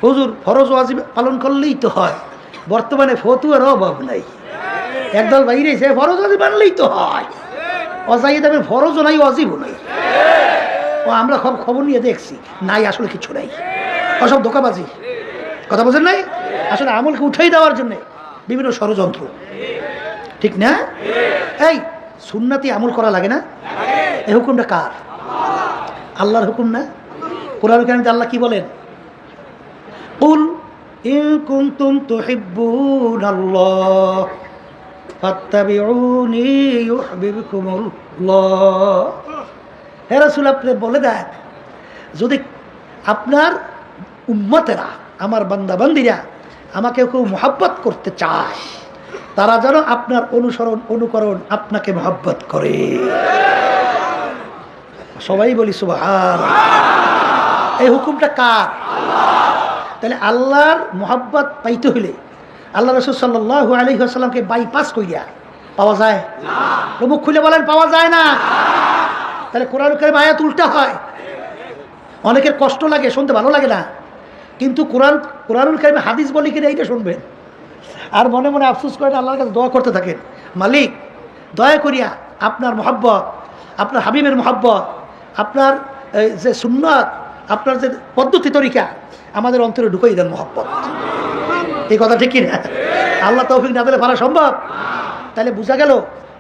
হুজুর ফরজ ওয়াজিব পালন করলেই তো হয়, বর্তমানে ফতুয়ার অভাব নাই, একদল বাইরে সে ফরজ ওয়াজিব মানলেই তো হয়, অজাইয়ে দেবে ফরজও নাই ওয়াজিবও নাই। ও আমরা খবর নিয়ে দেখছি নাই, আসলে কিছু নাই, ওসব ধোকাবাজি, কথা বলছেন নাই? আসলে আমলকে উঠাই দেওয়ার জন্য বিভিন্ন ষড়যন্ত্র, ঠিক না? এই সুন্নাতি আমল করা লাগে না? এই হুকুমটা কার? আল্লাহর হুকুম না? কোরআন কারিমে আল্লাহ কি বলেন? কুল ইন কুনতুম তুহিব্বুনাল্লাহ ফাত্তাবিউনি ইউহিব্বুকুমুল্লাহ। হে রাসূল, আপনি বলে দেন যদি আপনার উম্মতেরা, আমার বান্দা বান্দিরা আমাকে কেউ মহব্বত করতে চায়, তারা যেন আপনার অনুসরণ অনুকরণ আপনাকে মহব্বত করে। সবাই বলি সুবহানাল্লাহ। এই হুকুমটা কার? তাহলে আল্লাহর মহব্বত পাইতে হইলে আল্লাহ রাসূল সাল্লাল্লাহু আলাইহি ওয়াসাল্লামকে বাইপাস কইরা পাওয়া যায় না। মুখ খুলে বলেন পাওয়া যায় না। তাহলে কোরআন কারীম আয়াত উল্টা হয়। অনেকের কষ্ট লাগে, শুনতে ভালো লাগে না, কিন্তু কোরআনুল কারিমে হাদিস বলি কিনা এইটা শুনবেন, আর মনে মনে আফসোস করেন, আল্লাহর কাছে দোয়া করতে থাকেন, মালিক দয়া করিয়া আপনার মহব্বত, আপনার হাবিবের মহব্বত, আপনার যে সুন্নাত, আপনার যে পদ্ধতি তরিকা আমাদের অন্তরে ঢুকাই দেন মহব্বত। এই কথা ঠিক কিনা? আল্লাহ তৌফিক না দিলে পারা সম্ভব? তাহলে বোঝা গেল,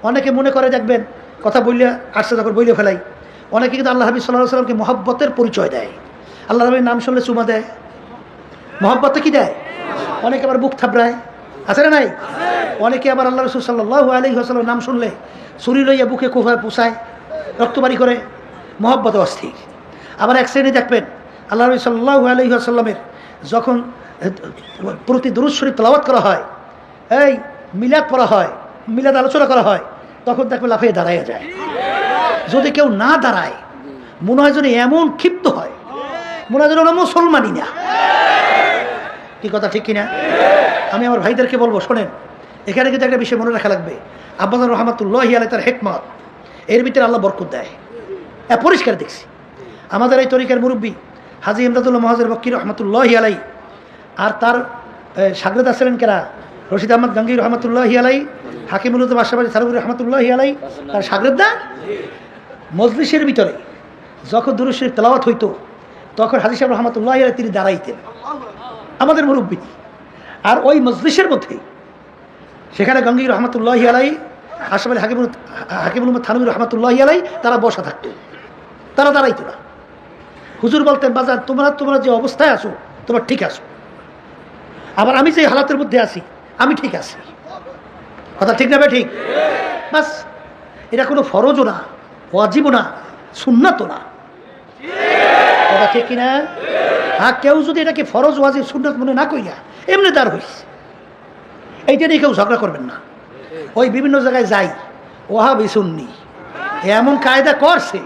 অনেকে মনে করে দেখবেন কথা বললে আসছে যখন বইলে ফেলাই, অনেকে কিন্তু আল্লাহ হাবিব সাল্লাল্লাহু আলাইহি ওয়াসাল্লামকে মহব্বতের পরিচয় দেয়, আল্লাহ নবীর নাম শুনলে চুমা দেয়, মহব্বতে কি দেয়? অনেকে আবার বুক থাবড়ায়, আছে না নাই? অনেকে আবার আল্লাহ রাসূল সাল্লাল্লাহু আলাইহি ওয়াসাল্লামের নাম শুনলে ছুরি লইয়া বুকে কোফায় পোষায়, রক্তবাড়ি করে, মহব্বতে অস্থির। আবার এক শ্রেণী দেখবেন আল্লাহ নবী সাল্লাল্লাহু আলাইহি ওয়াসাল্লামের যখন প্রতি দুরূদ শরীফ তেলাওয়াত করা হয়, এই মিলাদ পড়া হয়, মিলাদ আলোচনা করা হয়, তখন দেখবে লাফিয়ে দাঁড়াইয়া যায়। যদি কেউ না দাঁড়ায় মনে হয় যেন এমন ক্ষিপ্ত হয়, মনে হয় যেন ওরা মুসলমানই না। কি কথা ঠিক কিনা? আমি আমার ভাইদেরকে বলবো, শোনেন, এখানে কিন্তু একটা বিষয় মনে রাখা লাগবে। আব্বাস রহমাতুল্লাহি আলাইহি তার হিকমত, এর ভিতরে আল্লাহ বরকত দেয়, পরিষ্কার দেখছি। আমাদের এই তরিকার মুরব্বী হাজী ইমদাদুল্লাহ মহাজের বক্কি রহমতুল্লাহি আলাই, আর তার সাগরেদ আসলেন কেরা রশিদ আহমদ গাঙ্গী রহমতুল্লাহি আলাই, হাকিমুল উদ্দিন আশরাফ আলী থানভী রহমতুল্লাহি আলাই, তার সাগরেদা মজলিসের ভিতরে যখন দুরূদ শরীফ তেলাওয়াত হইতো, তখন হাজী সাহেব রহমতুল্লাহি আলাই তিনি দাঁড়াইতেন, আমাদের মুরব্বী। আর ওই মজলিসের মধ্যে সেখানে গাঙ্গী রহমতুল্লাহি আলাই, আশরাফ আলী হাকিমুল উম্মত থানভী রহমতুল্লাহি আলাই তারা বসা থাকতো, তারা দাঁড়াইতো না। হুজুর বলতেন, বাজার তোমরা যে অবস্থায় আছো তোমরা ঠিক আছো, আবার আমি যে হালাতের মধ্যে আছি আমি ঠিক আছি। কথা ঠিক না ভাই? ঠিক। বাস, এটা কোনো ফরজও না, ওয়াজিবও না, সুন্নাতও না। কথা ঠিক কিনা? হ্যাঁ, কেউ যদি এটাকে ফরজ, ওয়াজিব, সুন্নাত মনে না কইয়া এমনি তার হইস, এইটা নিয়ে কেউ ঝগড়া করবেন না। ওই বিভিন্ন জায়গায় যাই, ওহাবি সুন্নি এমন কায়দা করছে,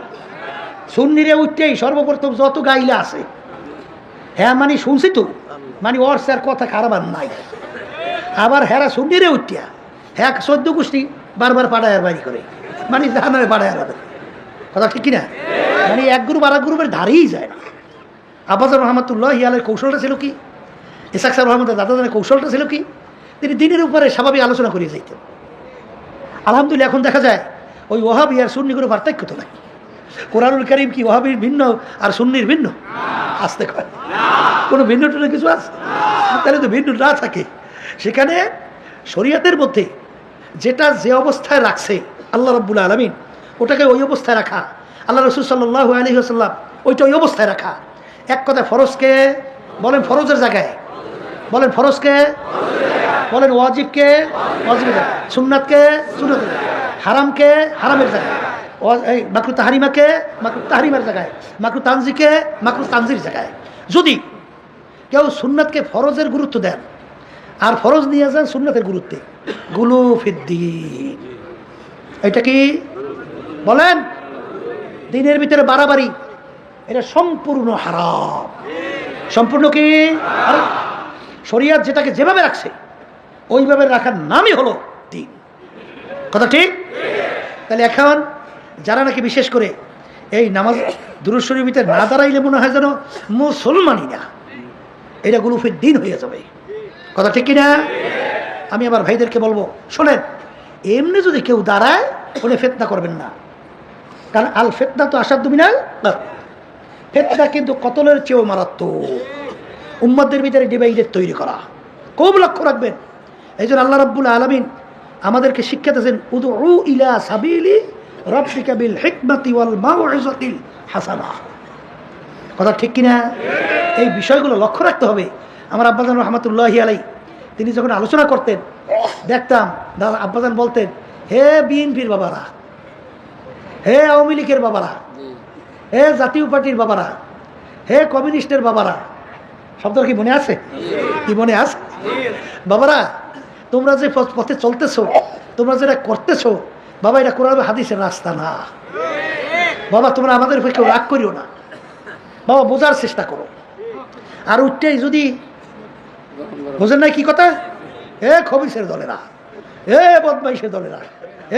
সুন্নিরে উঠতেই সর্বপ্রথম যত গাইলা আছে, হ্যাঁ মানে শুনছি তো, মানে ওর স্যার কথা খারাপ আর নাই। আবার হেরা সুন্নিরে উঠিয়া হ্যাঁ 14 গোষ্ঠী বারবার পাড়ায় বাড়ি করে, মানে জাহান্নামে পাড়ায় আলাদা। কথা ঠিক কিনা? মানে এক গ্রুপ আর এক গ্রুপের ধারেই যায় না। আব্বাস রহমতুল্লাহি আলাইহির কৌশলটা ছিল কি? ইসহাক সাহেব রহমতুল্লাহ দাদাদের কৌশলটা ছিল কি? তিনি দিনের উপরে স্বাভাবিক আলোচনা করিয়ে যাইতেন। আলহামদুলিল্লাহ এখন দেখা যায় ওই ওহাবি আর সুন্নি কোনো পার্থক্য তো নাই। কোরআনুল কারীম কি ওহাবির ভিন্ন আর সুন্নির ভিন্ন? আসতে কয় কোনো ভিন্ন টুন্য কিছু আছে? তাহলে তো ভিন্ন না থাকে। সেখানে শরীয়তের মধ্যে যেটা যে অবস্থায় রাখছে আল্লাহ রাব্বুল আলামিন, ওটাকে ওই অবস্থায় রাখা, আল্লাহ রাসূল সাল্লাল্লাহু আলাইহি ওয়াসাল্লাম ওইটা ওই অবস্থায় রাখা। এক কথায় ফরজকে বলেন ফরজের জায়গায়, বলেন ফরজকে, বলেন ওয়াজিবকে ওয়াজিবের জায়গায়, সুন্নাতকে সুন্নাতের জায়গায়, হারামকে হারামের জায়গায়, এই মাকরু তাহরিমাকে মাকরু তাহরিমের জায়গায়, মাকরু তানজিকে মাকরু তানজির জায়গায়। যদি কেউ সুন্নাতকে ফরজের গুরুত্ব দেন আর ফরজ নিয়ে যান সুন্নাতের গুরুত্বে, গুলু ফিদ্দিন, এটা কি বলেন? দিনের ভিতরে বাড়াবাড়ি, এটা সম্পূর্ণ হারাম। সম্পূর্ণ কি? শরীয়ত যেটাকে যেভাবে রাখছে ওইভাবে রাখার নামই হলো দিন। কথা ঠিক? তাহলে এখন যারা নাকি বিশেষ করে এই নামাজ দুরূদ শরীফের ভিতরে না দাঁড়াইলে মনে হয় যেন মুসলমানই না, এটা গুলুফের দিন হয়ে যাবে। কথা ঠিক কিনা? আমি আমার ভাইদেরকে বলবো, শোনেন, এমনি যদি কেউ দাঁড়ায় উনি ফিতনা করবেন না, কারণ আল ফিতনা তো আসাদ্দু মিনাল কতল। ফিতনা কিন্তু কতলের চেয়েও মারাত্মক। উম্মতদের ভিতরে ডিভাইডেড তৈরি করা খুব লক্ষ্য রাখবেন। এই জন্য আল্লাহ রাব্বুল আলামিন আমাদেরকে শিক্ষা দিয়েছেন, উদউ ইলা সাবিলি রাব্বিকা বিল হিকমাতি ওয়াল মাউইযাতিল হাসানা। কথা ঠিক কিনা? এই বিষয়গুলো লক্ষ্য রাখতে হবে। আমার আব্বাজান রহমতুল্লাহি আলাই তিনি যখন আলোচনা করতেন দেখতাম আব্বাজান বলতেন, হে বিএনপির বাবারা, হে আওয়ামী লীগের বাবারা, হে জাতীয় পার্টির বাবারা, হে কমিউনিস্টের বাবারা, শব্দ কি মনে আছে? কি মনে আছে? বাবারা, তোমরা যে পথে চলতেছো, তোমরা যেটা করতেছো, বাবা এটা কোরআন হাদিসের রাস্তা না। বাবা তোমরা আমাদের উপর কেউ রাগ করিও না, বাবা বোঝার চেষ্টা করো। আর উঠতেই যদি বোঝেন নাই কি কথা, এ খবিসের দলেরা, এ বদমাইশের দলেরা,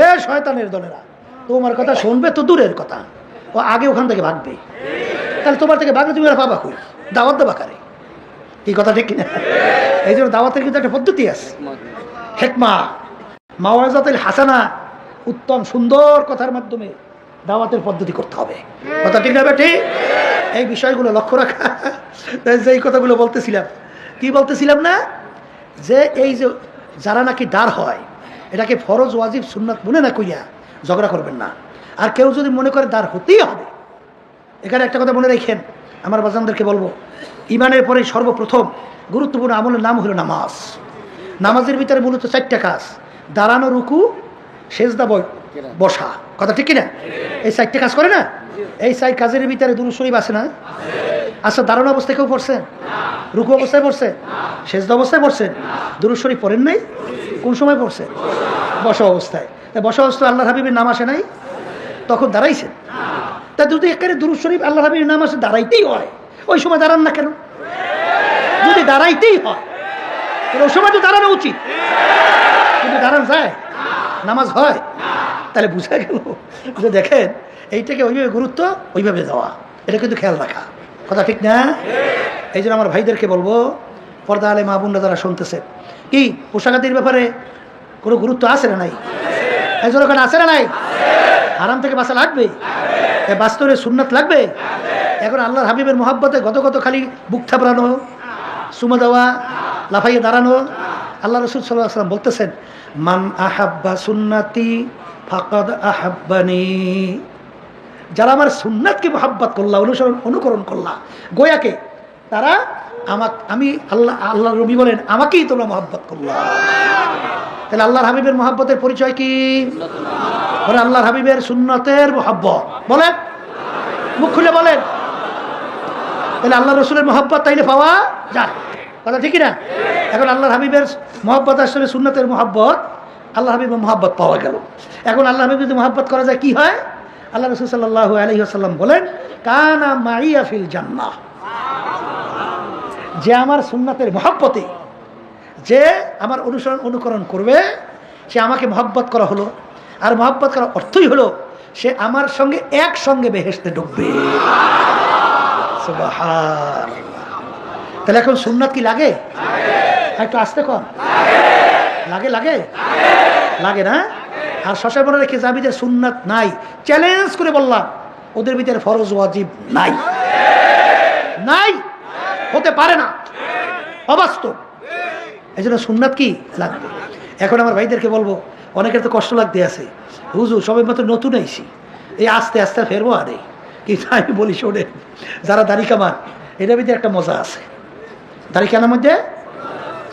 এ শয়তানের দলেরা, তোমার কথা শুনবে তো দূরের কথা, ও আগে ওখান থেকে ভাগবে। তাহলে তোমার থেকে ভাগলে তুমি আর পাবা কই? দাওয়াত দেবা কারে? কি কথা ঠিক কিনা? এই জন্য দাওয়াতের কিন্তু একটা পদ্ধতি আছে, হেকমা মাওয়াজাতুল হাসানা, উত্তম সুন্দর কথার মাধ্যমে দাওয়াতের পদ্ধতি করতে হবে। কথা ঠিক না বেটি? এই বিষয়গুলো লক্ষ্য রাখা। যে এই কথাগুলো বলতেছিলাম, কি বলতেছিলাম না, যে এই যে যারা নাকি দাঁড় হয়, এটাকে ফরজ ওয়াজিব সুন্নাত মনে না কইয়া ঝগড়া করবেন না। আর কেউ যদি মনে করে দাঁড় হতেই হবে, এখানে একটা কথা মনে রেখেন, আমার বাজানদেরকে বলবো, ইমানের পরে সর্বপ্রথম গুরুত্বপূর্ণ আমলের নাম হলো নামাজ। নামাজের ভিতরে মূলত 4টা কাজ: দাঁড়ানো, রুকু, সেজদা, বসা। কথা ঠিক কিনা? এই 4টা কাজ করে না? এই 4 কাজের ভিতরে দুরূদ শরীফ আছে না? আচ্ছা, দাঁড়ানো অবস্থায় কেউ পড়ছেন? রুকু অবস্থায় পড়ছেন? সেজদা অবস্থায় পড়ছেন? দুরূদ শরীফ পড়েন নাই? কোন সময় পড়ছেন? বসা অবস্থায়। বসা অবস্থায় আল্লাহর হাবিবের নাম আসে নাই? তখন দাঁড়াইছেন। তা যদি একেবারে দুরূদ শরীফ আল্লাহর হাবিবের নাম আসে, দাঁড়াইতেই হয়, ওই সময় দাঁড়ান না কেন? যদি দাঁড়াইতেই হয় তাহলে ওই সময় তো দাঁড়ানো উচিত। কিন্তু দাঁড়ান যায়, নামাজ হয়, তাহলে বুঝা গেল যে দেখেন এইটাকে ওইভাবে গুরুত্ব ওইভাবে দেওয়া, এটা কিন্তু খেয়াল রাখা। কথা ঠিক না? এই জন্য আমার ভাইদেরকে বলবো, পর্দা আলে মা বোনরা যারা শুনতেছে, কি পোশাকাদির ব্যাপারে কোনো গুরুত্ব আছে না নাই? এই জন্য ওখানে আছে না নাই? হারাম থেকে বাঁচা লাগবে, বাস্তবে সুন্নাত লাগবে। এখন আল্লাহর হাবিবের মোহাব্বতে গত খালি বুক থাপড়ানো, সুমা দেওয়া, লাফাইয়ে দাঁড়ানো। আল্লাহ রাসূল সাল্লাল্লাহু আলাইহি ওয়াসাল্লাম বলতেছেন, মান আহাব্বা সুন্নাতি ফাকাদ আহাব্বানি। যারা আমার সুন্নাতকে মোহাব্বত করলা, অনুকরণ করলা, গোয়াকে, তারা আমি আল্লাহ রবি বলেন আমাকেই তোমরা মোহাব্বত করলা। তাহলে আল্লাহর হাবিবের মোহাব্বতের পরিচয় কি? বলে আল্লাহর হাবিবের সুন্নতের মোহাব্বত। বলেন, মুখ খুলে বলেন। তাহলে আল্লাহ রসুলের মোহাব্বত তাইলে পাওয়া যায়। কথা ঠিকই না? এখন আল্লাহর হাবিবের মোহাব্বত আসলে সুন্নতের মোহাব্বত, আল্লাহ হাবিবের মোহাব্বত পাওয়া গেল। এখন আল্লাহ হাবিব যদি মোহাব্বত করা যায়, কি হয়? আল্লাহ রসুল সাল্লাল্লাহু আলাইহি ওয়াসাল্লাম বলেন, কানা মাইয়া ফিল জান্নাহ। যে আমার সুন্নতের মোহাব্বতে, যে আমার অনুকরণ করবে, সে আমাকে মোহাব্বত করা হলো। আর মোহাব্বত করার অর্থই হলো সে আমার সঙ্গে একসঙ্গে বেহেশতে ঢুকবে। সুবহানাল্লাহ। তাহলে এখন সুন্নাত কি লাগে? একটু আসতে কর। লাগে লাগে লাগে না? আর শশা মনে রেখে যাবিদের সুন্নাত নাই, চ্যালেঞ্জ করে বললাম, ওদের ভিতরে ফরজ ওয়াজিব নাই, নাই, হতে পারে না, অবাস্তব। এই জন্য সুন্নাত কি লাগবে। এখন আমার ভাইদেরকে বলবো, অনেকের তো কষ্ট লাগতে আছে, হুজুর সবাই মাত্র নতুন আইসি, এই আস্তে আস্তে ফেরবো। আরে কিন্তু আমি বলি, শোনেন, যারা দাড়ি কামান, এটার ভিতরে একটা মজা আছে। দাড়ি কানার মধ্যে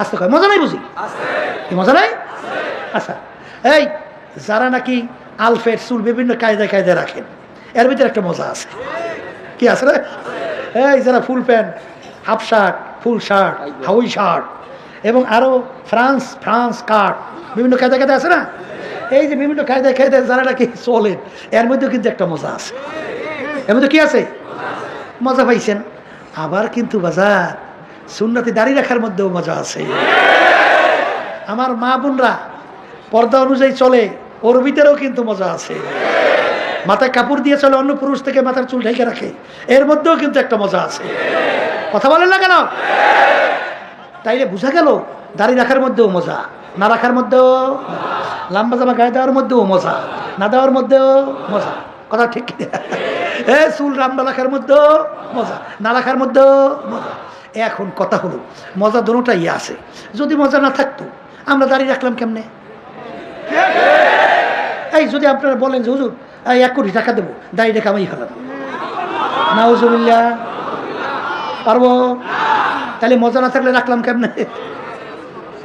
আস্তে কয় মজা নাই, বুঝি কি মজা নাই? আচ্ছা, এই যারা নাকি আলফেট চুল বিভিন্ন কায়দায় রাখেন, এর ভিতরে একটা মজা আছে। কি আছে রে? এই যারা full pant, half shirt, full shirt, হাউই শার্ট এবং আরো ফ্রান্স কাট, বিভিন্ন কায়দায় আছে না? এই যে বিভিন্ন কায়দায় যারা নাকি চলেন, এর মধ্যেও কিন্তু একটা মজা আছে। এর মধ্যে কি আছে? মজা পাইছেন। আবার কিন্তু বাজার সুন্নতি দাড়ি রাখার মধ্যেও মজা আছে। আমার মা বোনরা পর্দা অনুযায়ী চলে, ওর ভিতরেও কিন্তু মজা আছে। মাথায় কাপড় দিয়ে চলে, অন্য পুরুষ থেকে মাথার চুল ঢেকে রাখে, এর মধ্যেও কিন্তু একটা মজা আছে। কথা বলেন না কেন? তাইলে বোঝা গেল দাড়ি রাখার মধ্যেও মজা, না রাখার মধ্যেও, লম্বা জামা গায়ে দেওয়ার মধ্যেও মজা, না দেওয়ার মধ্যেও মজা। কথা ঠিক? চুল লম্বা রাখার মধ্যেও মজা, না রাখার মধ্যেও মজা। এখন কথা হলো, মজা দুটোটাই আছে। যদি মজা না থাকতো, আমরা দাড়ি রাখলাম কেমনে? এই যদি আপনারা বলেন যে হুজুর 1 কোটি টাকা দেবো, দাড়ি রেখে আমি ফেলাম, নাউজুবিল্লাহ, পারবো? তাহলে মজা না থাকলে রাখলাম কেমনে?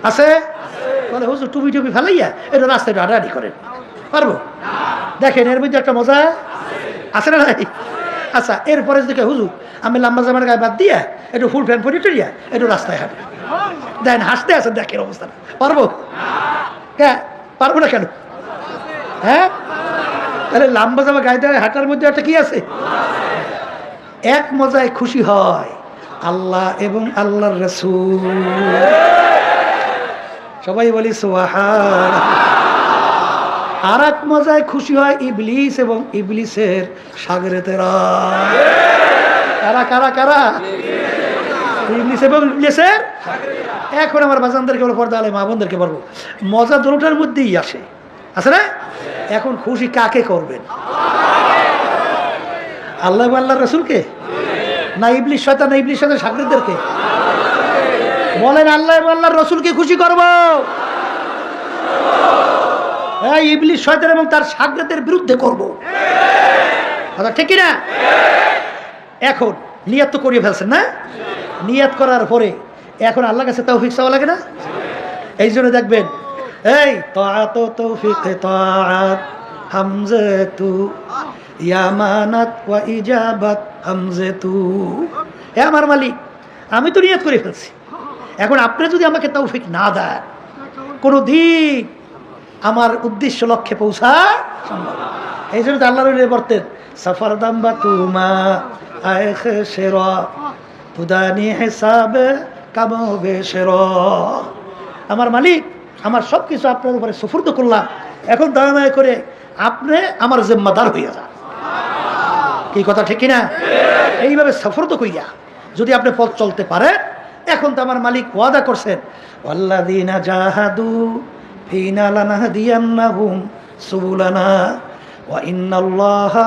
আছে? বলে হুজুর টুপি ফেলাইয়া এটা রাস্তায় হাঁটাহাঁটি করেন, পারবো? দেখেন এর মধ্যে একটা মজা আছে না নাই? আচ্ছা, এরপরে দেখে হুজুর আমি লম্বা জামার গায়ে বাদ দিয়া একটু ফুল প্যান্ট পরে টরিয়া একটু রাস্তায় হাঁটে, দেন হাসতে আছে, দেখেন অবস্থাটা, পারবো? হ্যাঁ, পারবো না কেন? হ্যাঁ, তাহলে লম্বা জামা গায়ে দেওয়া হাঁটার মধ্যে একটা কি আছে? এক মজায় খুশি হয় আল্লাহ এবং আল্লাহর রাসূল। সবাই বলি সুবহানাল্লাহ। আর এক মজায় খুশি হয় ইবলিস এবং ইবলিসের শাগরেদেরা। কারা কারা কারা? ইবলিস এবং ইবলিসের। এখন আমার বাজানদেরকে বলবো, পর্দা আলে মা বোনদেরকে বলবো, মজা দুটোটার মধ্যেই আসে, আছে না? এখন খুশি কাকে করবেন? আল্লাহ আল্লাহ রসুলকে, না ইবলিস শয়তান, না ইবলিস শয়তান শাগিরদেরকে? বলেন আল্লাহ আল্লাহ রসুলকে খুশি করব, ইবলিস শয়তান এবং তার শাগিরদের বিরুদ্ধে করব, কথা ঠিক না? এখন নিয়ত তো করিয়ে ফেলছেন না? নিয়ত করার পরে এখন আল্লাহর কাছে তৌফিক চাওয়া লাগে না? এই জন্য দেখবেন এই তাআত তৌফিক তাআত হামজাতু ইয়ামানাত ওয়া ইজাবাত হামজাতু। হে আমার মালিক, আমি তো নিয়ত করে ফেলছি, এখন আপনি যদি আমাকে তৌফিক না দেন, কোনোদিন আমার উদ্দেশ্য লক্ষ্যে পৌঁছা সম্ভব না। এই জন্য আল্লাহ রসুল বলতেন, সফর দাম্বা তুমা আয়েখ শেরা তুদানি হিসাবে কামবে শেরা। আমার মালিক, আমার সব কিছু আপনার উপরে সুফুর্দ করলাম, এখন দয়া করে আপনি আমার জিম্মাদার হইয়া যান। কি কথা ঠিক না? এইভাবে সফরদ কইয়া যদি আপনি পথ চলতে পারেন, এখন তো আমার মালিক ওয়াদা করছেন, ওয়াল্লাযীনা জাহাদু ফীনা লানাহদিয়ান্নাহুম সুবুলানা ওয়া ইন্নাল্লাহা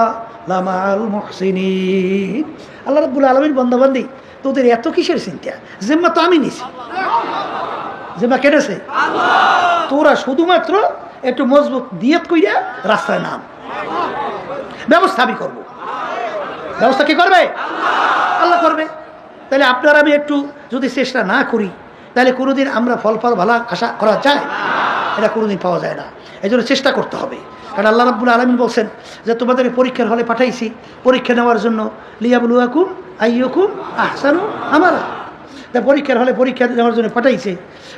লামাআল মুহসিনিন। আল্লাহ রাব্বুল আলামিন বান্দাবান্দি, তোদের এত কিসের চিন্তা? জিম্মা তো আমি নিছি। জিম্মা কেটেছে আল্লাহ। তোরা শুধুমাত্র একটু মজবুত নিয়ত কইরা রাস্তায় নাম, ব্যবস্থা আমি করব। ব্যবস্থা কি করবে? আল্লাহ করবে। তাহলে আপনারা আমি একটু যদি চেষ্টা না করি, তাহলে কোনোদিন আমরা ফল ভালো আশা করা যায়? এটা কোনোদিন পাওয়া যায় না। এই জন্য চেষ্টা করতে হবে। কারণ আল্লাহ রাব্বুল আলামিন বলছেন যে তোমাদেরকে পরীক্ষার হলে পাঠাইছি পরীক্ষা নেওয়ার জন্য, লিয়াবলুয়াকুম আইয়ুকুম আহসানু আমালা। তা পরীক্ষার হলে পরীক্ষা নেওয়ার জন্য পাঠাইছে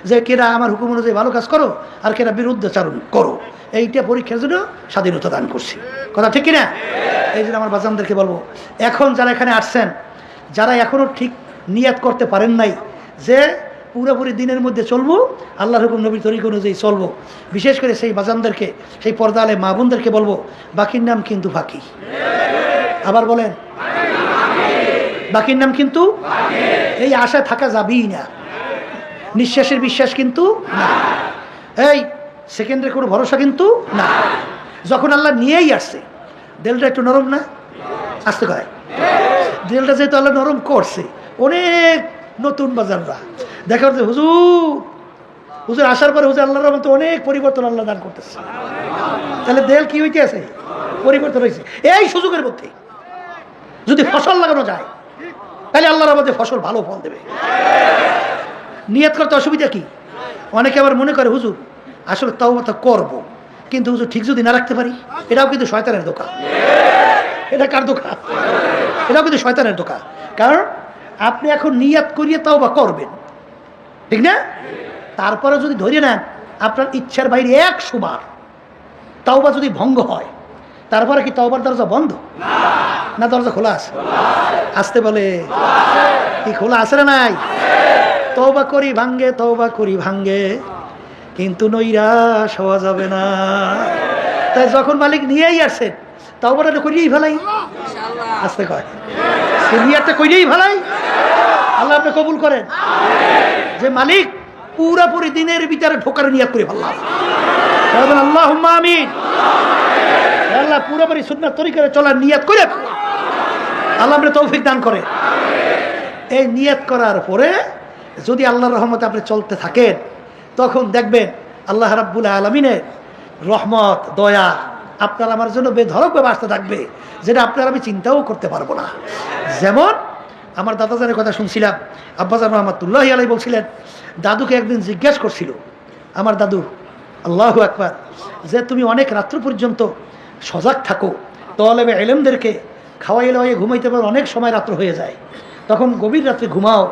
যে কেরা আমার হুকুম অনুযায়ী ভালো কাজ করো আর কেরা বিরুদ্ধাচারণ করো। এইটা পরীক্ষার জন্য স্বাধীনতা দান করছি, কথা ঠিক কিনা? এই জন্য আমার বাজানদেরকে বলবো, এখন যারা এখানে আসছেন, যারা এখনও ঠিক নিয়াত করতে পারেন নাই যে পুরোপুরি দিনের মধ্যে চলবো, আল্লাহর হুকুম নবীর তরিকা অনুযায়ী চলবো, বিশেষ করে সেই বাজানদেরকে, সেই পর্দা আলে মা বোনদেরকে বলবো, বাকির নাম কিন্তু ফাঁকি। আবার বলেন, বাকির নাম কিন্তু এই আশায় থাকা যাবেই না। নিঃশ্বাসের বিশ্বাস কিন্তু না, এই সেকেন্ডের কোনো ভরসা কিন্তু না। যখন আল্লাহ নিয়েই আসছে, দিলটা একটু নরম না? আসতে কয় দিলটা যেহেতু আল্লাহ নরম করছে, অনেক নতুন বাজাররা দেখা যাচ্ছে হুজুর আসার পরে হুজুর আল্লাহর রহমতে অনেক পরিবর্তন আল্লাহ দান করতেছে। তাহলে দেল কি হইতে আছে? পরিবর্তন হয়েছে। এই সুযোগের মধ্যে যদি ফসল লাগানো যায়, তাহলে আল্লাহর রহমতে ফসল ভালো ফল দেবে। নিয়ত করতে অসুবিধা কি? অনেকে আবার মনে করে হুজুর আসলে তাওবা করবো, কিন্তু হুজুর ঠিক যদি না রাখতে পারি, এটাও কিন্তু শয়তানের ধোঁকা। এটা কার ধোঁকা? এটাও কিন্তু শয়তানের ধোঁকা। কারণ আপনি এখন নিয়াত করিয়ে তাওবা করবেন, ঠিক না? তারপরে যদি ধরে নেন আপনার ইচ্ছার বাইরে 100 বার তাওবা যদি ভঙ্গ হয়, তারপরে কি তাওবার দরজা বন্ধ না দরজা খোলা আছে? আসতে বলে কি খোলা আছে না নাই? তওবা করি ভাঙ্গে, তওবা করি ভাঙ্গে, কিন্তু নৈরাশ হওয়া যাবে না। তাই যখন মালিক নিয়েই আসছেন, তওবাটা করিয়েই ফেলাই। আসতে কয় নিয়াতটা করিয়েই ফেলাই। আল্লাহ আপনি কবুল করেন যে মালিক পুরাপুরি দিনের ভিতরে ঢোকার নিয়াত করে ফেললাম। আল্লাহুম্মা আমিন। আল্লাহ পুরাপুরি সুন্নাত তরিকায় চলার নিয়াত করে ফেললাম। আল্লাহ আপনি তৌফিক দান করে। এই নিয়াত করার পরে যদি আল্লাহর রহমতে আপনি চলতে থাকেন, তখন দেখবেন আল্লাহ রাব্বুল আলামিনের রহমত দয়া আপনার আমার জন্য বেধড়কভাবে আসতে থাকবে, যেটা আপনার আমি চিন্তাও করতে পারবো না। যেমন আমার দাদাজানের কথা শুনছিলাম, আব্বাজান রহমাতুল্লাহি আলাইহি বলছিলেন, দাদুকে একদিন জিজ্ঞাসা করছিল আমার দাদু, আল্লাহু আকবার, যে তুমি অনেক রাত্র পর্যন্ত সজাগ থাকো, তলেবে ইলমদেরকে খাওয়াইলে ঘুমাইতে পারো, অনেক সময় রাত্র হয়ে যায়, তখন গভীর রাত্রে ঘুমাও,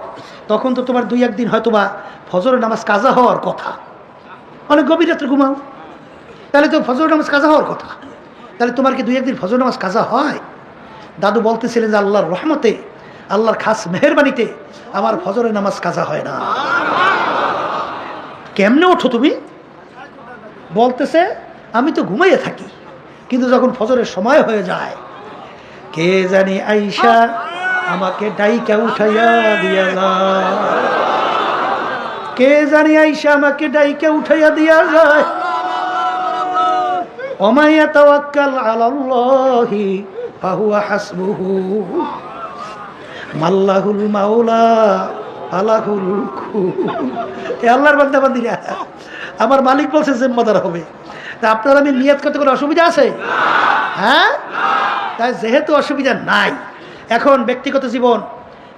তখন তো তোমার 2-1 দিন হয়তোবা ফজরের নামাজ কাজা হওয়ার কথা, অনেক গভীর রাত্রে ঘুমাও, তাহলে তো ফজরের নামাজ কাজা হওয়ার কথা, তাহলে তোমার কি 2-1 দিন ফজর নামাজ কাজা হয়? দাদু বলতেছিলেন যে আল্লাহর রহমতে, আল্লাহর খাস মেহেরবানিতে আমার ফজরের নামাজ কাজা হয় না। কেমনে ওঠো তুমি? বলতেছে আমি তো ঘুমাইয়ে থাকি, কিন্তু যখন ফজরের সময় হয়ে যায়, কে জানি আইসা আমাকে ডাইকা উঠাইয়া দিয়া যায়, কে জানি আইসা আমাকে ডাইকা উঠাইয়া দিয়া যায়। ওয়া ইয়াতাওয়াক্কাল আলাল্লাহি ফাহুয়া হাসবুহু মাল্লাহুল মাওলা আলাহুল এ আল্লাহর বান্দা বান্দিরা, আমার মালিক বলছে জিম্মাদার হবে। তা আপনার আমি নিয়ত করতে কোনো অসুবিধা আছে? হ্যাঁ, তাই যেহেতু অসুবিধা নাই, এখন ব্যক্তিগত জীবন,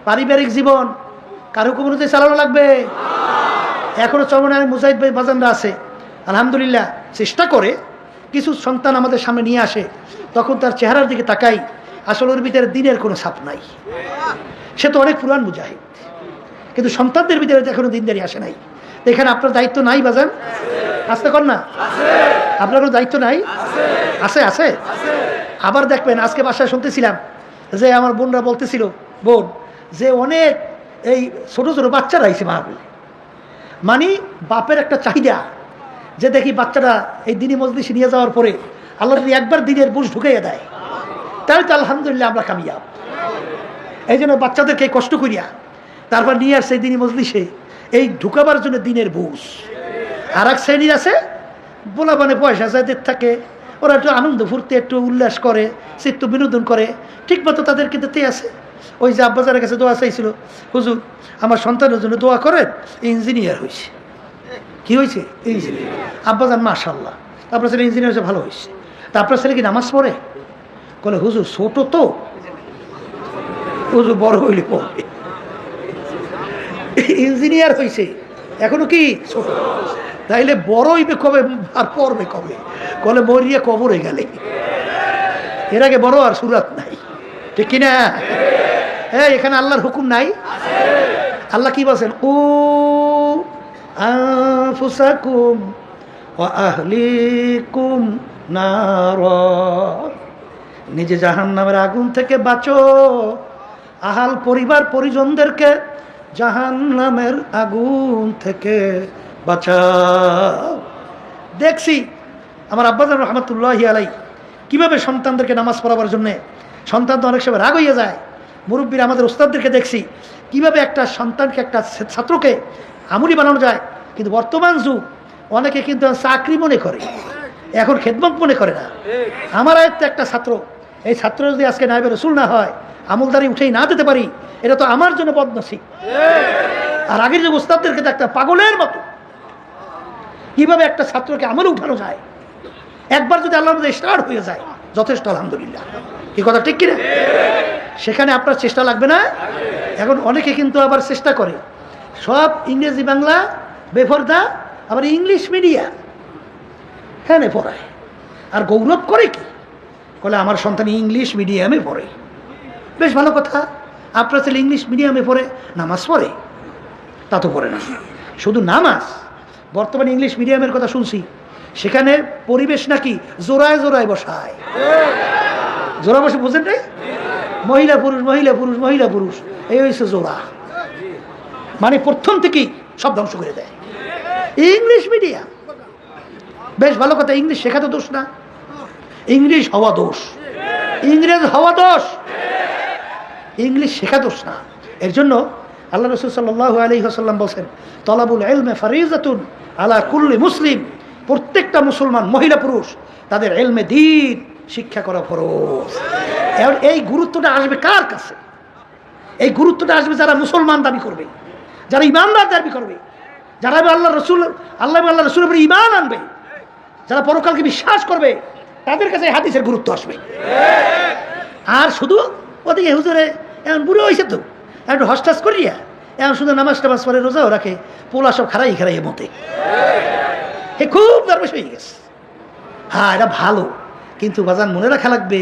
পারিবারিক জীবন কার হুকুম অনুযায়ী চালানো লাগবে। এখনো চরমনায় মুজাহিদ ভাই বাজানরা আছে, আলহামদুলিল্লাহ চেষ্টা করে কিছু সন্তান আমাদের সামনে নিয়ে আসে, তখন তার চেহারার দিকে তাকাই, আসলে ওর ভিতরে দিনের কোনো ছাপ নাই। সে তো অনেক পুরান মুজাহিদ, কিন্তু সন্তানদের ভিতরে এখনো দিনদারি আসে নাই। তো এখানে আপনার দায়িত্ব নাই বাজান? আসতে কর না, আপনারও দায়িত্ব নাই? আছে আছে। আবার দেখবেন, আজকে বাসায় শুনতেছিলাম যে আমার বোনরা বলতেছিল, বোন যে অনেক এই ছোট ছোট বাচ্চারা আইছে মাহফিলে, মানে বাপের একটা চাহিদা যে দেখি বাচ্চারা এই দিনী মজলিসে নিয়ে যাওয়ার পরে আল্লাহ যদি একবার দিনের বুঝ ঢুকাইয়া দেয় তাহলে তো আলহামদুলিল্লাহ আমরা কামিয়াব। এই জন্য বাচ্চাদেরকে কষ্ট করিয়া তারপর নিয়ে আসছে এই দিনী মজলিসে এই ঢুকাবার জন্য দিনের বুঝ। আর এক শ্রেণীর আছে বলা মানে পয়সা যাদের থাকে, ওরা একটু আনন্দ ফুর্তি একটু উল্লাস করে, চিত্ত বিনোদন করে, ঠিক মতো তাদের কিন্তু তে আছে। ওই যে আব্বাজারের কাছে দোয়া চাইছিল, হুজুর আমার সন্তানের জন্য দোয়া করেন, ইঞ্জিনিয়ার হয়েছে। কি হয়েছে? ইঞ্জিনিয়ার। আব্বাজান মাশাআল্লাহ, আপনার ছেলে ইঞ্জিনিয়ার হয়েছে, ভালো হয়েছে। তা আপনার ছেলে কি নামাজ পড়ে? বলে হুজুর ছোট তো, হুজুর বড় হইলে পড়বে। ইঞ্জিনিয়ার হয়েছে এখনো কি ছোট, তাইলে বড় হইবে কবে আর পড়বে কবে? বলে মরিয়া কবরে গেলে, এর আগে বড় আর সুরাত নাই, ঠিক কিনা? হ্যাঁ, এখানে আল্লাহর হুকুম নাই? আল্লাহ কি বলছেন? ও আনফুসাকুম ওয়া আহলিকুম নারা, নিজে জাহান্নামের আগুন থেকে বাঁচো, আহাল পরিবার পরিজনদেরকে জাহান্নামের আগুন থেকে বাঁচাও। দেখছি আমার আব্বাজান রহমতুল্লাহি আলাই কিভাবে সন্তানদেরকে নামাজ পড়াবার জন্যে, সন্তান তো অনেক সময় রাগ হইয়া যায়, মুরব্বীরা আমাদের ওস্তাদদেরকে দেখছি কিভাবে একটা সন্তানকে, একটা ছাত্রকে আমলি বানানো যায়। কিন্তু বর্তমান যুগ অনেকে কিন্তু চাকরি মনে করে, এখন খেদমত মনে করে না। আমার আয়ত্তে একটা ছাত্র, এই ছাত্র যদি আজকে নায়েবে রসুল না হয়, আমলদারি উঠেই না দিতে পারি, এটা তো আমার জন্য বদনসিব। আর আগের যে ওস্তাদদেরকে দেখতাম পাগলের মতো কিভাবে একটা ছাত্রকে আমলে উঠানো যায়, একবার যদি আল্লাহর মধ্যে স্টার্ট হয়ে যায় যথেষ্ট, আলহামদুলিল্লাহ। কি কথা ঠিক কিনা? সেখানে আপনার চেষ্টা লাগবে না? এখন অনেকে কিন্তু আবার চেষ্টা করে সব ইংরেজি বাংলা বেফরদা, আবার ইংলিশ মিডিয়াম হ্যাঁ পড়ায়, আর গৌরব করে কি বলে আমার সন্তান ইংলিশ মিডিয়ামে পড়ে। বেশ ভালো কথা, আপনার ছেলে ইংলিশ মিডিয়ামে পড়ে, নামাজ পড়ে? তা তো পড়ে না। শুধু নামাজ, বর্তমানে ইংলিশ মিডিয়ামের কথা শুনছি, সেখানে পরিবেশ নাকি জোড়ায় জোড়ায় বসায়, জোড়া বসে, বুঝেন নাই? মহিলা পুরুষ মহিলা পুরুষ মহিলা পুরুষ, এই হয়েছে জোড়া। মানে প্রথম থেকেই সব ধ্বংস করে দেয় ইংলিশ মিডিয়াম। বেশ ভালো কথা, ইংলিশ শেখা তো দোষ না, ইংলিশ হওয়া দোষ, ইংরেজ হওয়া দোষ, ইংলিশ শেখা দোষ না। এর জন্য আল্লাহ রাসূল সাল্লাল্লাহু আলাইহি ওয়াসাল্লাম বলেন, তলাবুল ইলমি ফারিজাতুন আলা কুল্লি মুসলিম, প্রত্যেকটা মুসলমান মহিলা পুরুষ তাদের ইলমে দ্বীন শিক্ষা করা ফরজ। এখন এই গুরুত্বটা আসবে কার কাছে? এই গুরুত্বটা আসবে যারা মুসলমান দাবি করবে, যারা ইমানদার দাবি করবে, যারা আল্লাহ রসুলের উপরে ইমান আনবে, যারা পরকালকে বিশ্বাস করবে, তাদের কাছে এই হাদিসের গুরুত্ব আসবে। আর শুধু ওদিকে হুজুরে এখন বুড়ো হয়েছে তো একটু হস্টাস করিয়া এখন শুধু নামাজ টামাজ পরে রোজাও রাখে, পোলা সব খারাই মতে, হে খুব নার্ভাস হয়ে গেছে। হ্যাঁ, এটা ভালো, কিন্তু বাজান মনে রাখা লাগবে,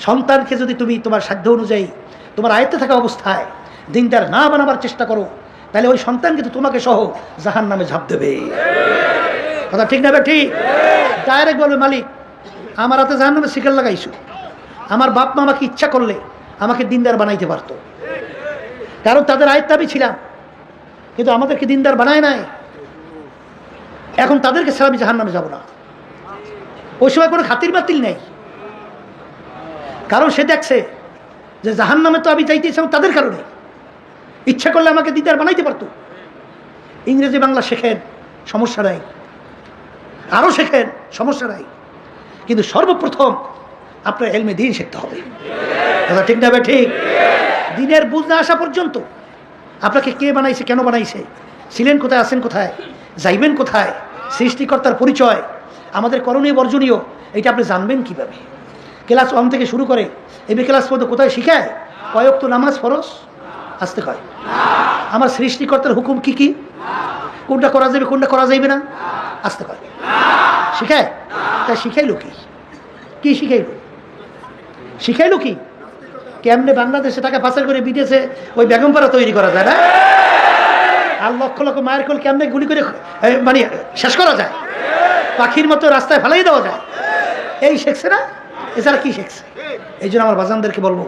সন্তানকে যদি তুমি তোমার সাধ্য অনুযায়ী তোমার আয়ত্তে থাকা অবস্থায় দিনদার না বানাবার চেষ্টা করো, তাহলে ওই সন্তান কিন্তু তোমাকে সহ জাহান্নামে ঝাঁপ দেবে। কথা ঠিক না? ঠিক। ডাইরেক্ট বলবে, মালিক আমার হাতে জাহান্নামে শিকল লাগাইছো, আমার বাপ মা আমাকে ইচ্ছা করলে আমাকে দিনদার বানাইতে পারতো, কারণ তাদের আয়ত্তে আমি ছিলাম, কিন্তু আমাদেরকে দিনদার বানায় নাই। এখন তাদেরকে ছাড়া আমি জাহান্নামে যাব না। ওই সময় কোনো খাতির বাতিল নেই, কারণ সে দেখছে যে জাহান্নামে তো আমি চাইতেছিলাম তাদের কারণে, ইচ্ছা করলে আমাকে দিদার বানাইতে পারতো। ইংরেজি বাংলা শেখেন, সমস্যা নাই, আরও শেখেন, সমস্যা নাই, কিন্তু সর্বপ্রথম আপনার এলমে দিন শিখতে হবে। কথা ঠিক না? ঠিক। দিনের বুঝ না আসা পর্যন্ত আপনাকে কে বানাইছে, কেন বানাইছে, ছিলেন কোথায়, আছেন কোথায়, যাইবেন কোথায়, সৃষ্টিকর্তার পরিচয়, আমাদের করণীয় বর্জনীয়, এটা আপনি জানবেন কিভাবে? ক্লাস 1 থেকে শুরু করে এবি ক্লাস পর্যন্ত কোথায় শিখায়? কয়েক তো নামাজ ফরজ আসতে হয়, আমার সৃষ্টিকর্তার হুকুম কি কি, কোনটা করা যাবে কোনটা করা যাইবে না আসতে হয়, শিখায়? তাই শিখাইলো কি? কি শিখাইলো? শিখাইলো কি? কেমনে বাংলাদেশে টাকা পাচার করে বিদেশে ওই বেগমপাড়া তৈরি করা যায় না, আর লক্ষ লক্ষ মায়ের কোল কেমনে গুলি করে মানে শেষ করা যায়, পাখির মতো রাস্তায় ফেলাই দেওয়া যায়, এই শিখছে না? এছাড়া কি শিখছে? এই জন্য আমার বাজানদেরকে বলবো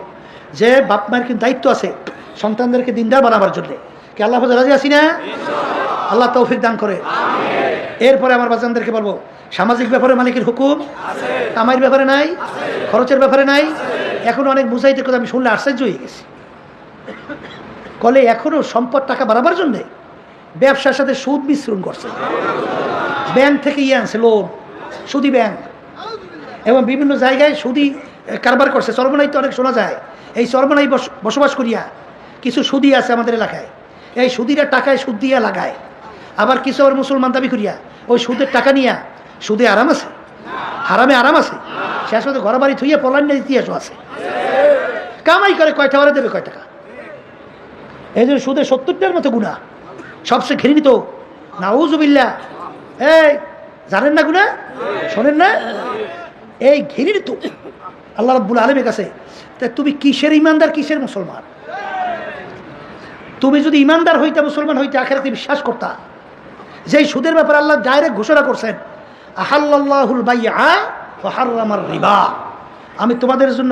যে বাপ মায়ের কিন্তু দায়িত্ব আছে সন্তানদেরকে দিনদার বানাবার জন্য। কি আল্লাহ রাজি আছি না? আল্লাহ তৌফিক দান করে। এরপরে আমার বাজানদেরকে বলবো সামাজিক ব্যাপারে মালিকের হুকুম, কামাইয়ের ব্যাপারে নাই, খরচের ব্যাপারে নাই। এখন অনেক মুজাহিদের কথা আমি শুনলে আশ্চর্য হয়ে গেছি, কলে এখনো সম্পদ টাকা বাড়াবার জন্যে ব্যবসার সাথে সুদ মিশ্রণ করছে, ব্যাংক থেকে আনছে লোন, সুদি ব্যাংক, এবং বিভিন্ন জায়গায় সুদি কারবার করছে। চরমনাই তো অনেক শোনা যায়, এই চরমনাই বসবাস করিয়া কিছু সুদি আছে আমাদের এলাকায়, এই সুদিরা টাকায় সুদ দিয়া লাগায়, আবার কিছু আবার মুসলমান দাবি করিয়া ওই সুদের টাকা নিয়া সুদে আরাম আছে, হারামে আরাম আছে, শেষ মধ্যে ঘর বাড়ি থইয়া পলান্যের ইতিহাসও আছে। কামাই করে কয়টা বারে দেবে কয় টাকা, এই জন্য সুদে 70টার মতো গুণা, সবচেয়ে ঘৃণিত নাউজুবিল্লাহ। এই জানেন না গুণা, শোনেন না, এই ঘৃণিত আল্লাহ রাব্বুল আলামিনের কাছে। তা তুমি কিসের ইমানদার, কিসের মুসলমান? তুমি যদি ইমানদার হইতে, মুসলমান হইতে, আখিরাতে বিশ্বাস করতা, যেই সুদের ব্যাপারে আল্লাহ ডাইরেক্ট ঘোষণা করছেন আহাল্লাল্লাহুল বাইআ ওয়া হাররামার রিবা, আমি তোমাদের জন্য